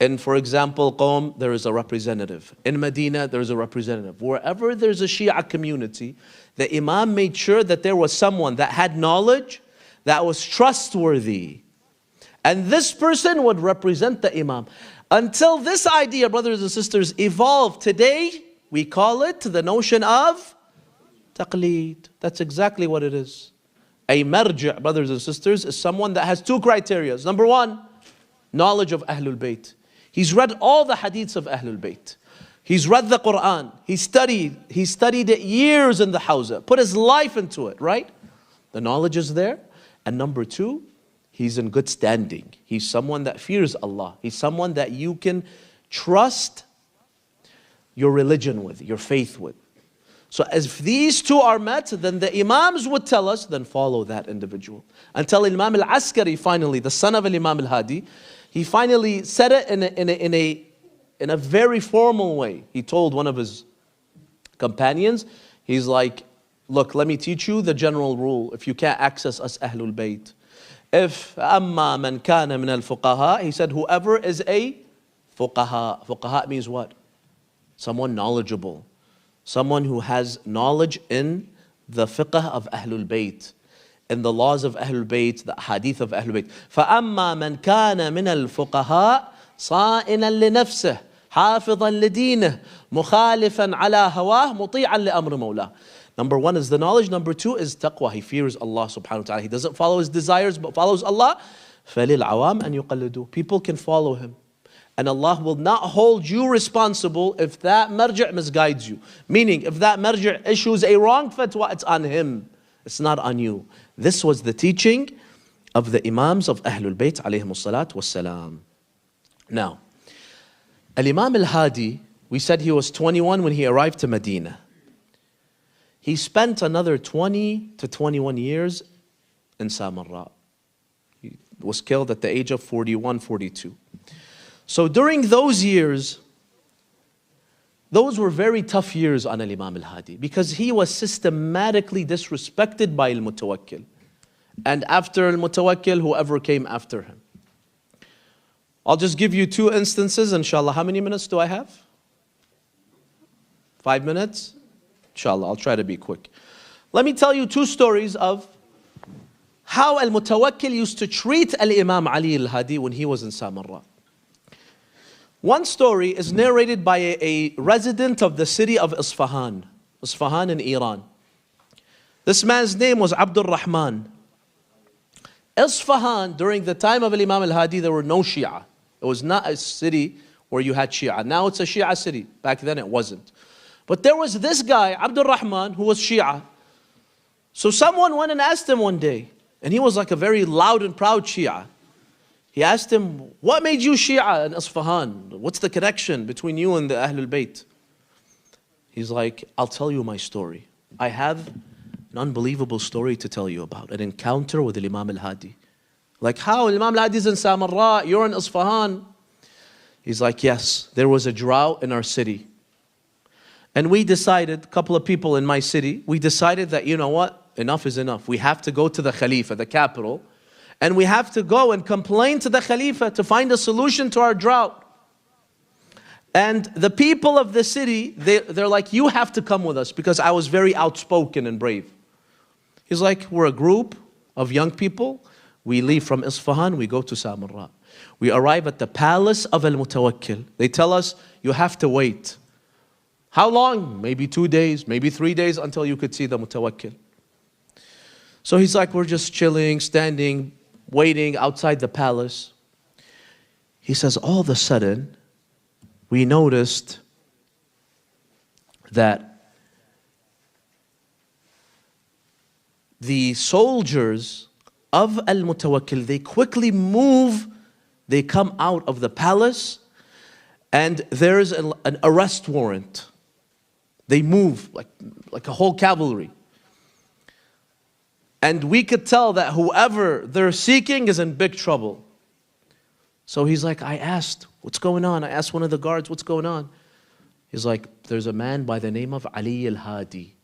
In, for example, Qom, there is a representative. In Medina, there is a representative. Wherever there's a Shia community, the Imam made sure that there was someone that had knowledge, that was trustworthy. And this person would represent the Imam. Until this idea, brothers and sisters, evolved. Today, we call it the notion of taqleed. That's exactly what it is. A marji', brothers and sisters, is someone that has two criteria. Number one, knowledge of Ahlul Bayt. He's read all the hadiths of Ahlul Bayt. He's read the Quran. He studied it years in the Hawza. Put his life into it, right? The knowledge is there. And number two, he's in good standing. He's someone that fears Allah. He's someone that you can trust your religion with, your faith with. So if these two are met, then the Imams would tell us, then follow that individual. Until Imam al-Askari finally, the son of Imam al-Hadi, he finally said it in a very formal way. He told one of his companions, he's like, look, let me teach you the general rule. If you can't access us Ahlul Bayt. If أَمَّا مَنْ كَانَ مِنَ الْفُقَهَاءِ, he said, whoever is a fuqaha. Fuqaha means what? Someone knowledgeable. Someone who has knowledge in the fiqh of Ahlul Bayt, in the laws of Ahlul Bayt, the hadith of Ahlul Bayt. فَأَمَّا مَنْ كَانَ مِنَ الْفُقَهَاءِ صَائِنًا لِنَفْسِهِ حَافِظًا لِدِينِهِ مُخَالِفًا عَلَى هَوَاهِ مُطِيعًا لِأَمْرِ مَوْلَاهِ. Number one is the knowledge. Number two is taqwa. He fears Allah subhanahu wa ta'ala. He doesn't follow his desires but follows Allah. فَلِلْعَوَامِ أَنْ يُقَلِّدُوا. People can follow him. And Allah will not hold you responsible if that marji' misguides you. Meaning, if that marji' issues a wrong fatwa, it's on him. It's not on you. This was the teaching of the Imams of Ahlul Bayt alayhimu salatu wassalam. Now, Al-Imam al-Hadi, we said he was 21 when he arrived to Medina. He spent another 20 to 21 years in Samarra. He was killed at the age of 41, 42. So during those years, those were very tough years on Imam al-Hadi because he was systematically disrespected by al-Mutawakkil. And after al-Mutawakkil, whoever came after him. I'll just give you two instances, inshallah. How many minutes do I have? 5 minutes? Inshallah, I'll try to be quick. Let me tell you two stories of how al-Mutawakkil used to treat al-Imam Ali al-Hadi when he was in Samarra. One story is narrated by a resident of the city of Isfahan in Iran. This man's name was Abdul Rahman. Isfahan, during the time of Imam al-Hadi, there were no Shia. It was not a city where you had Shia. Now it's a Shia city. Back then it wasn't. But there was this guy, Abdul Rahman, who was Shia. So someone went and asked him one day, and he was like a very loud and proud Shia. He asked him, what made you Shia in Isfahan? What's the connection between you and the Ahlul Bayt? He's like, I'll tell you my story. I have an unbelievable story to tell you about. An encounter with Imam al-Hadi. Like, how? Imam al-Hadi is in Samarra, you're in Isfahan. He's like, yes, there was a drought in our city. And we decided, a couple of people in my city, we decided that, you know what? Enough is enough. We have to go to the Khalifa, the capital, and we have to go and complain to the Khalifa to find a solution to our drought. And the people of the city, they're like, you have to come with us, because I was very outspoken and brave. He's like, we're a group of young people. We leave from Isfahan, we go to Samarra. We arrive at the palace of al-Mutawakkil. They tell us, you have to wait. How long? Maybe 2 days, maybe 3 days until you could see the Mutawakkil. So he's like, we're just chilling, standing, waiting outside the palace. He says, all of a sudden, we noticed that the soldiers of al-Mutawakkil, they quickly move, they come out of the palace, and there's an arrest warrant. They move like a whole cavalry. And we could tell that whoever they're seeking is in big trouble. So he's like, I asked, what's going on? I asked one of the guards, what's going on? He's like, there's a man by the name of Ali al-Hadi.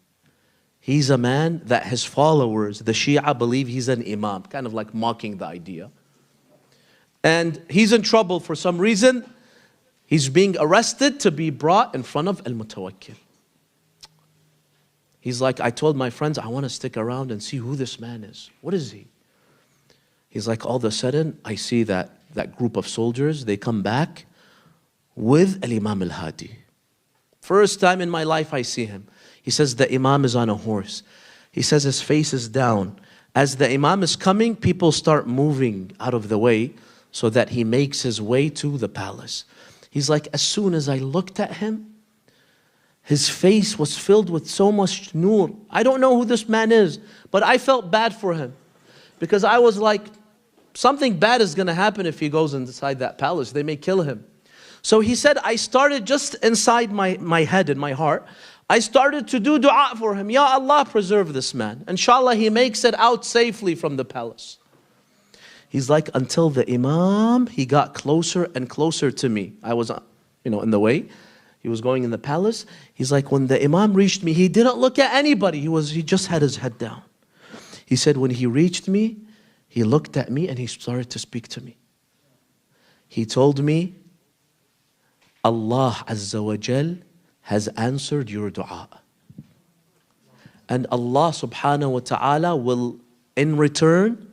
He's a man that his followers, the Shia, believe he's an Imam, kind of like mocking the idea. And he's in trouble for some reason. He's being arrested to be brought in front of al-Mutawakkil. He's like, I told my friends, I want to stick around and see who this man is. What is he? He's like, all of a sudden, I see that group of soldiers, they come back with al-Imam al-Hadi. First time in my life I see him. He says the Imam is on a horse. He says his face is down. As the Imam is coming, people start moving out of the way so that he makes his way to the palace. He's like, as soon as I looked at him, his face was filled with so much nur. I don't know who this man is, but I felt bad for him. Because I was like, something bad is going to happen if he goes inside that palace. They may kill him. So he said, I started just inside my head and my heart. I started to do dua for him. Ya Allah, preserve this man. Inshallah, he makes it out safely from the palace. He's like, until the Imam, he got closer and closer to me. I was, in the way. He was going in the palace. He's like, when the Imam reached me, he didn't look at anybody. He just had his head down. He said, when he reached me, he looked at me and he started to speak to me. He told me, Allah Azza wa Jal has answered your dua. And Allah subhanahu wa ta'ala will, in return,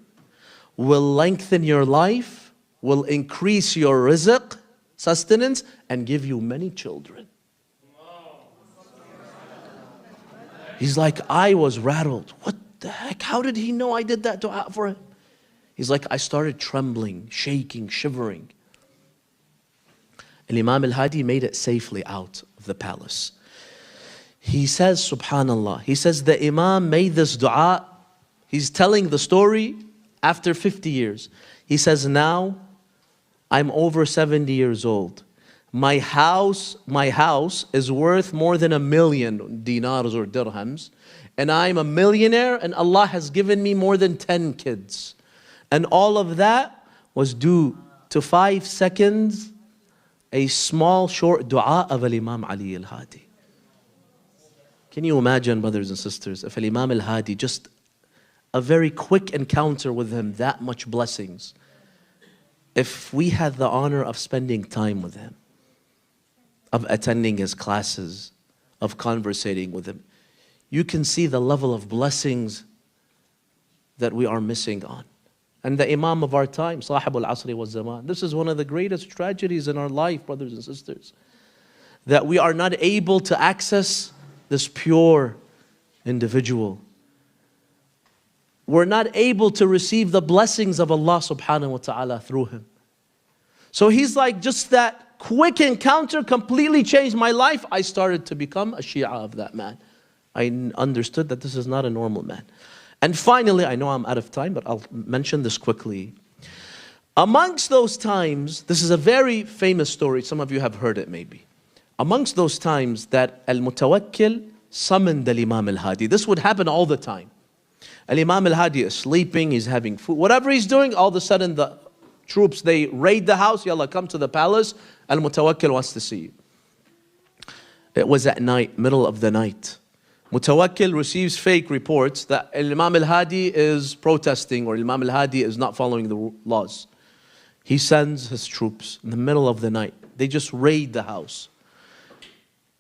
will lengthen your life, will increase your rizq, sustenance, and give you many children. He's like, I was rattled. What the heck? How did he know I did that dua for him? He's like, I started trembling, shaking, shivering. And Imam al-Hadi made it safely out of the palace. He says, subhanallah, he says the Imam made this dua. He's telling the story after 50 years. He says, now I'm over 70 years old. My house is worth more than 1 million dinars or dirhams. And I'm a millionaire and Allah has given me more than 10 kids. And all of that was due to 5 seconds, a small short dua of Imam Ali al-Hadi. Can you imagine, brothers and sisters, if Imam al-Hadi, just a very quick encounter with him, that much blessings. If we had the honor of spending time with him, of attending his classes, of conversating with him, you can see the level of blessings that we are missing on. And the Imam of our time, Sahib al-Asri wa Zaman, this is one of the greatest tragedies in our life, brothers and sisters, that we are not able to access this pure individual. We're not able to receive the blessings of Allah subhanahu wa ta'ala through him. So he's like, just that quick encounter completely changed my life. I started to become a Shia of that man. I understood that this is not a normal man. And finally, I know I'm out of time, but I'll mention this quickly. Amongst those times, this is a very famous story. Some of you have heard it maybe. Amongst those times that al-Mutawakkil summoned al-Imam al-Hadi. This would happen all the time. Al-Imam al-Hadi is sleeping, he's having food. Whatever he's doing, all of a sudden the troops, they raid the house. Yalla, come to the palace. Al-Mutawakkil wants to see you. It was at night, middle of the night. Mutawakkil receives fake reports that Imam al-Hadi is protesting or Imam al-Hadi is not following the laws. He sends his troops in the middle of the night. They just raid the house.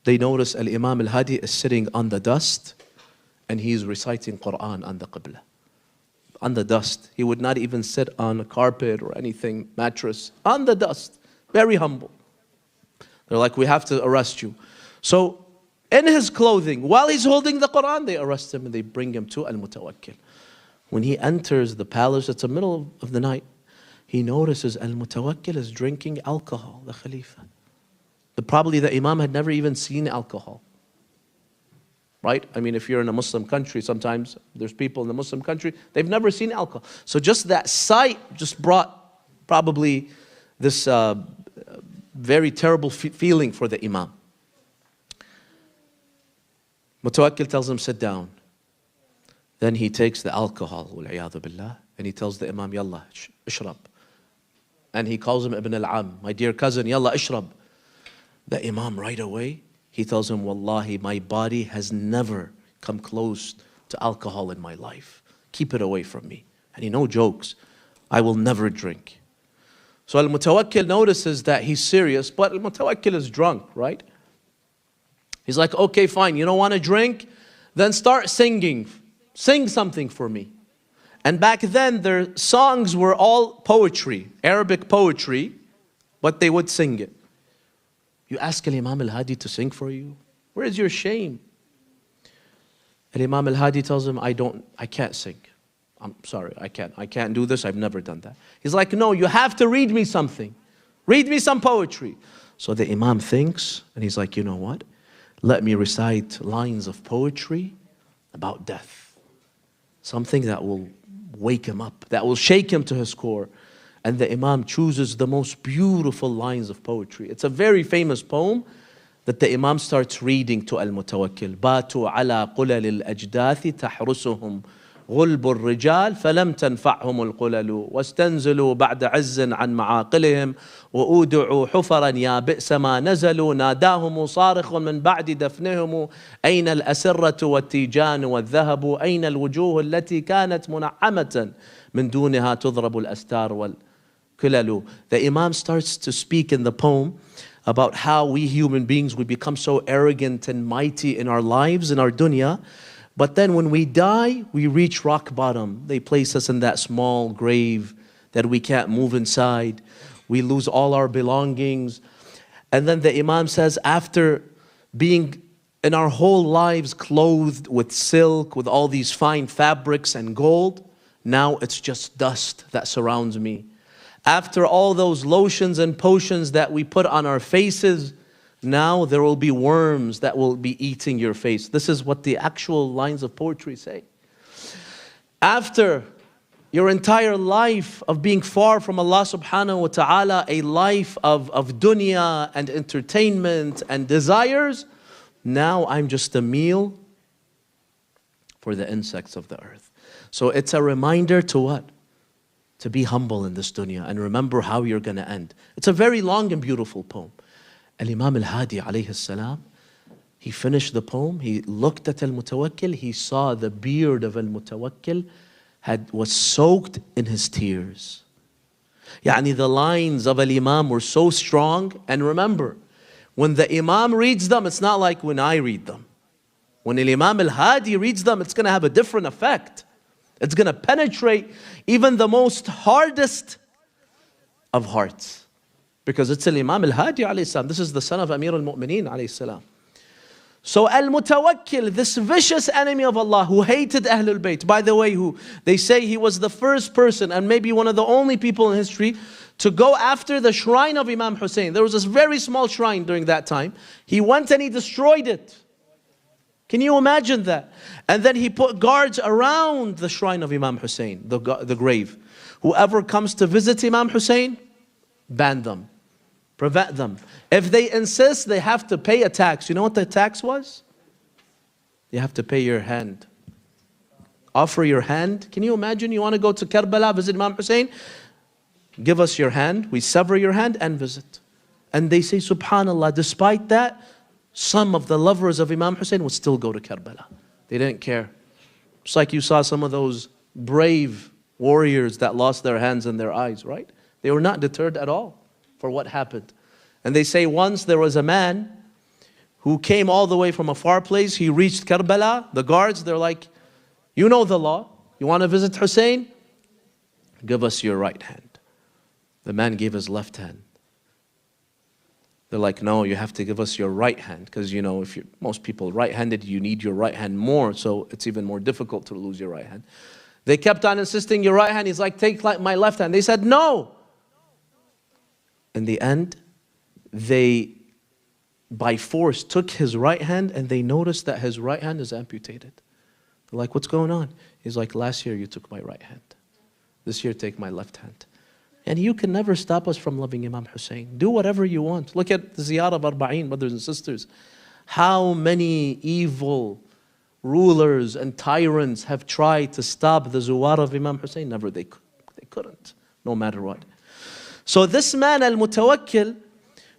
They notice Imam al-Hadi is sitting on the dust and he's reciting Quran on the Qibla. On the dust. He would not even sit on a carpet or anything, mattress. On the dust. Very humble. They're like, we have to arrest you. So, in his clothing, while he's holding the Quran, they arrest him and they bring him to al-Mutawakkil. When he enters the palace, it's the middle of the night, he notices al-Mutawakkil is drinking alcohol, the Khalifa. Probably the Imam had never even seen alcohol. Right? I mean, if you're in a Muslim country, sometimes there's people in the Muslim country, they've never seen alcohol. So just that sight just brought probably this very terrible feeling for the Imam. Mutawakkil tells him, sit down. Then he takes the alcohol, wal-'iyadhu billah, and he tells the Imam, yalla, ishrab. And he calls him Ibn al-Am, my dear cousin, yalla, ishrab. The Imam right away, he tells him, wallahi, my body has never come close to alcohol in my life. Keep it away from me. And he no jokes, I will never drink. So al-Mutawakkil notices that he's serious, but al-Mutawakkil is drunk, right? He's like, okay, fine, you don't want to drink? Then start singing. Sing something for me. And back then, their songs were all poetry, Arabic poetry, but they would sing it. You ask Imam al-Hadi to sing for you? Where is your shame? And Imam al-Hadi tells him, I can't sing. I'm sorry, I can't do this, I've never done that. He's like, no, you have to read me something. Read me some poetry. So the Imam thinks, and he's like, you know what? Let me recite lines of poetry about death. Something that will wake him up, that will shake him to his core. And the Imam chooses the most beautiful lines of poetry. It's a very famous poem that the Imam starts reading to al-Mutawakkil. باتوا على قلل الأجداث تحرسهم غلب الرجال فلم تنفعهم القلل واستنزلوا بعد عز عن معاقلهم وأودعوا حفرا يا بئس ما نزلوا ناداهم صارخ من بعد دفنهم أين الأسرة والتيجان والذهب أين الوجوه التي كانت منعمة من دونها تضرب الأستار والكلل. The Imam starts to speak in the poem about how we human beings, we become so arrogant and mighty in our lives, in our dunya. But then when we die, we reach rock bottom. They place us in that small grave that we can't move inside. We lose all our belongings. And then the Imam says, after being in our whole lives clothed with silk, with all these fine fabrics and gold, now it's just dust that surrounds me. After all those lotions and potions that we put on our faces, now there will be worms that will be eating your face. This is what the actual lines of poetry say. After your entire life of being far from Allah subhanahu wa ta'ala, a life of dunya and entertainment and desires, now I'm just a meal for the insects of the earth. So it's a reminder to what? To be humble in this dunya and remember how you're going to end. It's a very long and beautiful poem. Imam al-Hadi alayhi salam, he finished the poem, he looked at al-Mutawakkil, he saw the beard of al-Mutawakkil was soaked in his tears. Yani the lines of al-Imam were so strong. And remember, when the Imam reads them, it's not like when I read them. When al-Imam al-Hadi reads them, it's going to have a different effect. It's going to penetrate even the most hardest of hearts. Because it's al-Imam al-Hadi alayhi salam. This is the son of Amir al-Mu'mineen alayhi salam. So al-Mutawakkil, this vicious enemy of Allah who hated Ahlul Bayt, by the way, who they say he was the first person and maybe one of the only people in history to go after the shrine of Imam Hussein. There was this very small shrine during that time. He went and he destroyed it. Can you imagine that? And then he put guards around the shrine of Imam Hussein, the grave. Whoever comes to visit Imam Hussein, ban them, prevent them. If they insist, they have to pay a tax. You know what the tax was? You have to pay your hand. Offer your hand. Can you imagine you want to go to Karbala, visit Imam Hussein? Give us your hand. We sever your hand and visit. And they say, subhanallah, despite that, some of the lovers of Imam Hussein would still go to Karbala. They didn't care. It's like you saw some of those brave warriors that lost their hands and their eyes, right? They were not deterred at all for what happened. And they say once there was a man who came all the way from a far place. He reached Karbala. The guards, they're like, you know the law. You want to visit Hussein? Give us your right hand. The man gave his left hand. They're like, no, you have to give us your right hand. Because, you know, if you're, most people right-handed, you need your right hand more. So it's even more difficult to lose your right hand. They kept on insisting your right hand. He's like, take my left hand. They said, no. In the end, they, by force, took his right hand and they noticed that his right hand is amputated. They're like, what's going on? He's like, last year you took my right hand. This year take my left hand. And you can never stop us from loving Imam Hussein. Do whatever you want. Look at the Ziyarah of Arba'een, brothers and sisters. How many evil rulers and tyrants have tried to stop the Zuwar of Imam Hussein? Never, they couldn't, no matter what. So this man, al-Mutawakkil,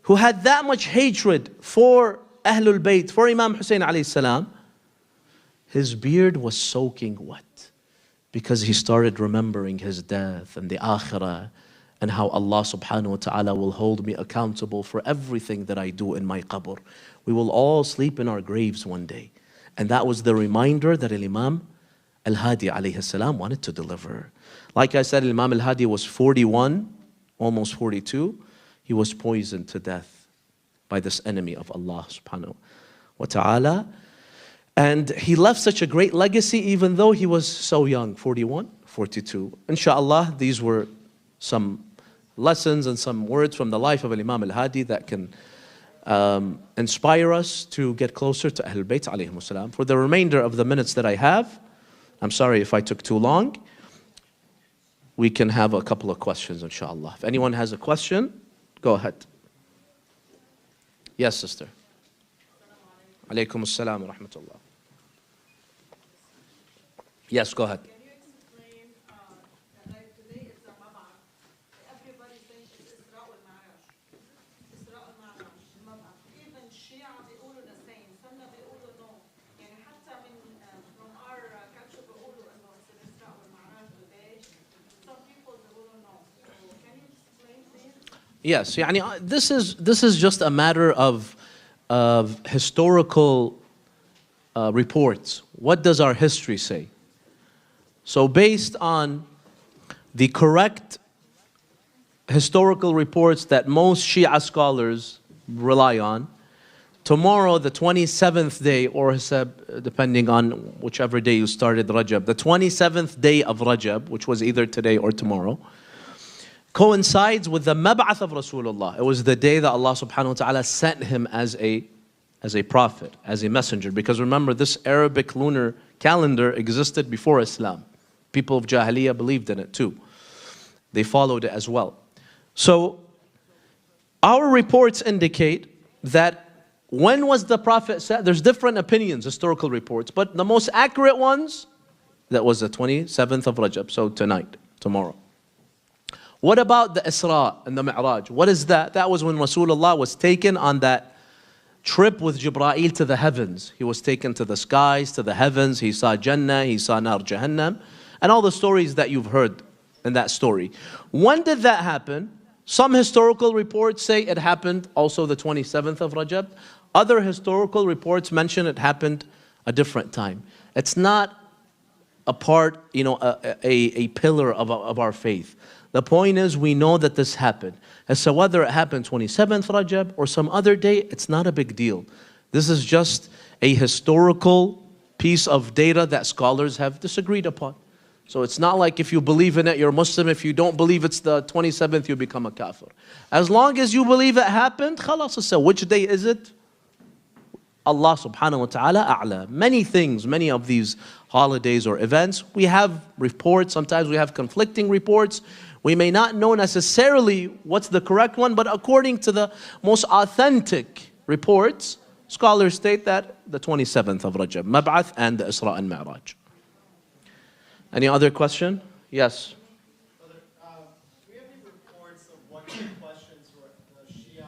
who had that much hatred for Ahlul Bayt, for Imam Hussein alayhi salam, his beard was soaking wet because he started remembering his death and the akhirah and how Allah subhanahu wa ta'ala will hold me accountable for everything that I do in my qabr. We will all sleep in our graves one day. And that was the reminder that Imam al-Hadi alayhi salam wanted to deliver. Like I said, Imam al-Hadi was 41, almost 42. He was poisoned to death by this enemy of Allah subhanahu wa ta'ala. And he left such a great legacy even though he was so young, 41, 42. Inshallah, these were some lessons and some words from the life of Imam al-Hadi that can inspire us to get closer to Ahlul Bayt alayhimu salam. For the remainder of the minutes that I have, I'm sorry if I took too long, we can have a couple of questions inshallah. If anyone has a question, go ahead. Yes, sister. Alaykum as-salam wa rahmatullah. Yes, go ahead. Can you explain, like today is the Mab'ath. Everybody thinks it's Isra wal-Ma'raj. Isra wal-Ma'raj, Mab'ath. Even Shia بيقولوا the same. Sunna بيقولوا no. يعني حتى from our culture بيقولوا إنه it's Isra wal-Ma'raj today. Some people بيقولوا no. So can you explain please? Yes, يعني this is just a matter of historical reports. What does our history say? So based on the correct historical reports that most Shia scholars rely on, tomorrow, the 27th day, or depending on whichever day you started Rajab, the 27th day of Rajab, which was either today or tomorrow, coincides with the Mab'ath of Rasulullah. It was the day that Allah subhanahu wa ta'ala sent him as a prophet, as a messenger. Because remember, this Arabic lunar calendar existed before Islam. People of Jahiliyyah believed in it too. They followed it as well. So, our reports indicate that when was the Prophet sent? There's different opinions, historical reports, but the most accurate ones, that was the 27th of Rajab, so tonight, tomorrow. What about the Isra and the Mi'raj? What is that? That was when Rasulullah was taken on that trip with Jibreel to the heavens. He was taken to the skies, to the heavens. He saw Jannah, he saw Nar Jahannam, and all the stories that you've heard in that story. When did that happen? Some historical reports say it happened also the 27th of Rajab. Other historical reports mention it happened a different time. It's not a part, a pillar of our faith. The point is, we know that this happened. And so whether it happened 27th Rajab or some other day, it's not a big deal. This is just a historical piece of data that scholars have disagreed upon. So it's not like if you believe in it, you're Muslim. If you don't believe it's the 27th, you become a kafir. As long as you believe it happened, khalas, so which day is it? Allah subhanahu wa ta'ala a'la. Many things, many of these holidays or events, we have reports, sometimes we have conflicting reports. We may not know necessarily what's the correct one, but according to the most authentic reports, scholars state that the 27th of Rajab, Mab'ath and the Isra and Mi'raj. Any other question? Yes. Brother, we have any reports of what kind of questions the Shia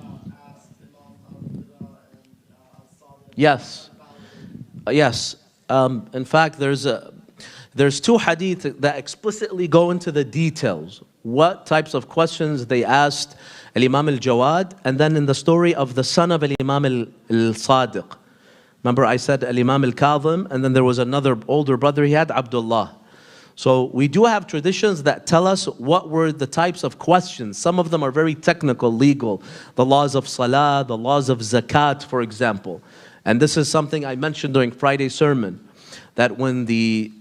asked Imam al-Hadi and al-Sadiq? Yes. Yes. In fact, there's two hadith that explicitly go into the details. What types of questions they asked Imam al-Jawad, and then in the story of the son of Imam al-Sadiq. Remember I said Imam al-Kadhim, and then there was another older brother he had, Abdullah. So we do have traditions that tell us what were the types of questions. Some of them are very technical, legal. The laws of salah, the laws of zakat, for example. And this is something I mentioned during Friday's sermon. That when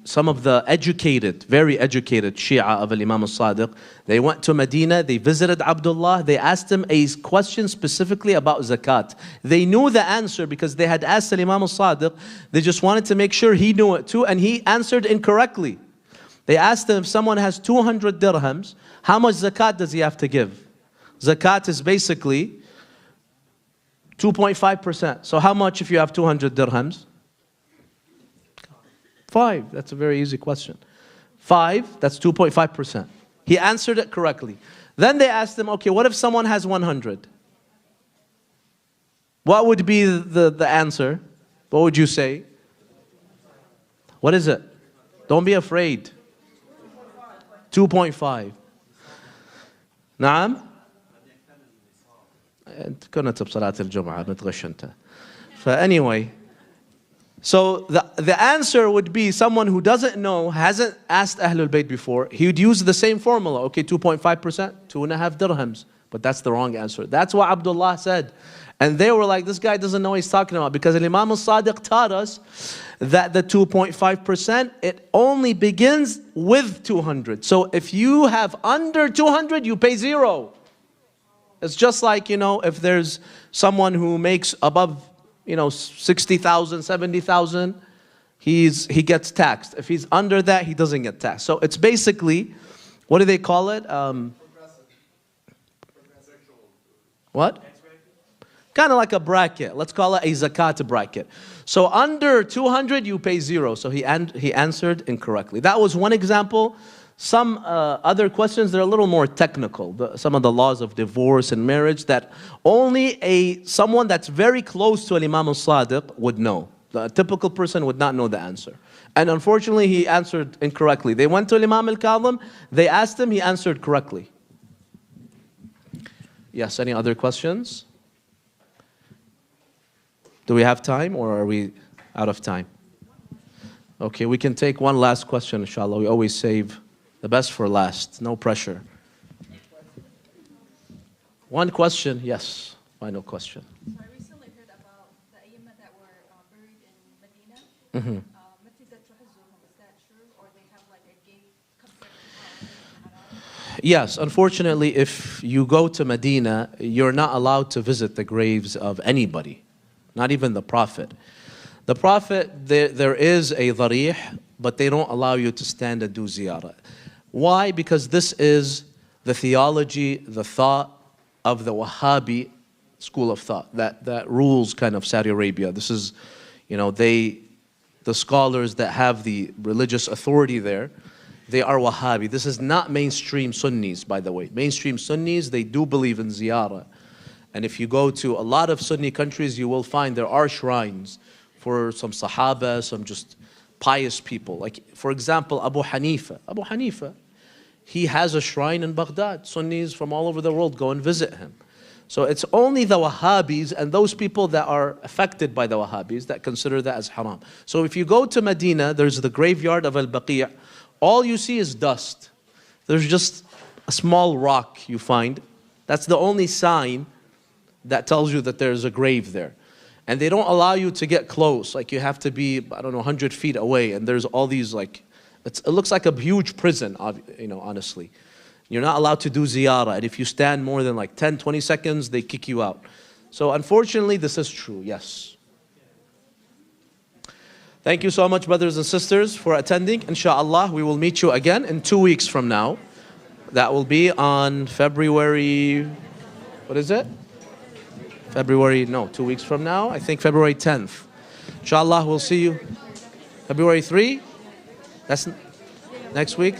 some of the educated, very educated Shia of Imam al-Sadiq, they went to Medina, they visited Abdullah, they asked him a question specifically about zakat. They knew the answer because they had asked Imam al-Sadiq, they just wanted to make sure he knew it too, and he answered incorrectly. They asked him, if someone has 200 dirhams, how much zakat does he have to give? Zakat is basically 2.5%. So how much if you have 200 dirhams? 5. That's a very easy question. 5, that's 2.5%. He answered it correctly. Then they asked him, okay, what if someone has 100? What would be the answer? What would you say? What is it? Don't be afraid. 2.5. نعم. أنت كنت بصلاة الجمعة متغش أنت. Anyway, so the answer would be someone who doesn't know, hasn't asked Ahlul Bayt before, he would use the same formula. Okay, 2.5%, 2.5 dirhams. But that's the wrong answer. That's what Abdullah said. And they were like, this guy doesn't know what he's talking about. Because Imam al-Sadiq taught us that the 2.5%, it only begins with 200. So if you have under 200, you pay 0. It's just like, if there's someone who makes above, 60,000, 70,000, he gets taxed. If he's under that, he doesn't get taxed. So it's basically, what do they call it? What? Kind of like a bracket. Let's call it a zakat bracket. So under 200, you pay 0. So he answered incorrectly. That was one example. Some other questions, they're a little more technical. Some of the laws of divorce and marriage that only someone that's very close to Imam al-Sadiq would know. The typical person would not know the answer. And unfortunately, he answered incorrectly. They went to Imam al-Kadhim, they asked him, he answered correctly. Yes, any other questions? Do we have time or are we out of time? Okay, we can take one last question, inshallah. We always save the best for last. No pressure. One question, yes. Final question. So I recently heard about the Ayyimah that were buried in Medina. Mm-hmm. Is that true? Or they have like a gate compared to Yes, unfortunately, if you go to Medina, you're not allowed to visit the graves of anybody, not even the Prophet. The Prophet, there is a dharih, but they don't allow you to stand and do ziyarah. Why? Because this is the theology, the thought of the Wahhabi school of thought that rules kind of Saudi Arabia. This is, the scholars that have the religious authority there, they are Wahhabi. This is not mainstream Sunnis, by the way. Mainstream Sunnis, they do believe in ziyarah. And if you go to a lot of Sunni countries, you will find there are shrines for some Sahaba, some just pious people. Like, for example, Abu Hanifa, he has a shrine in Baghdad. Sunnis from all over the world go and visit him. So it's only the Wahhabis and those people that are affected by the Wahhabis that consider that as haram. So if you go to Medina, there's the graveyard of al-Baqi'. All you see is dust. There's just a small rock you find. That's the only sign that tells you that there's a grave there. And they don't allow you to get close. Like you have to be, 100 feet away. And there's all these it looks like a huge prison, honestly. You're not allowed to do ziyarah. And if you stand more than 10, 20 seconds, they kick you out. So unfortunately, this is true, yes. Thank you so much, brothers and sisters, for attending. Inshallah, we will meet you again in 2 weeks from now. That will be on February, what is it? 2 weeks from now. I think February 10th. Inshallah, we'll see you. February 3? That's next week?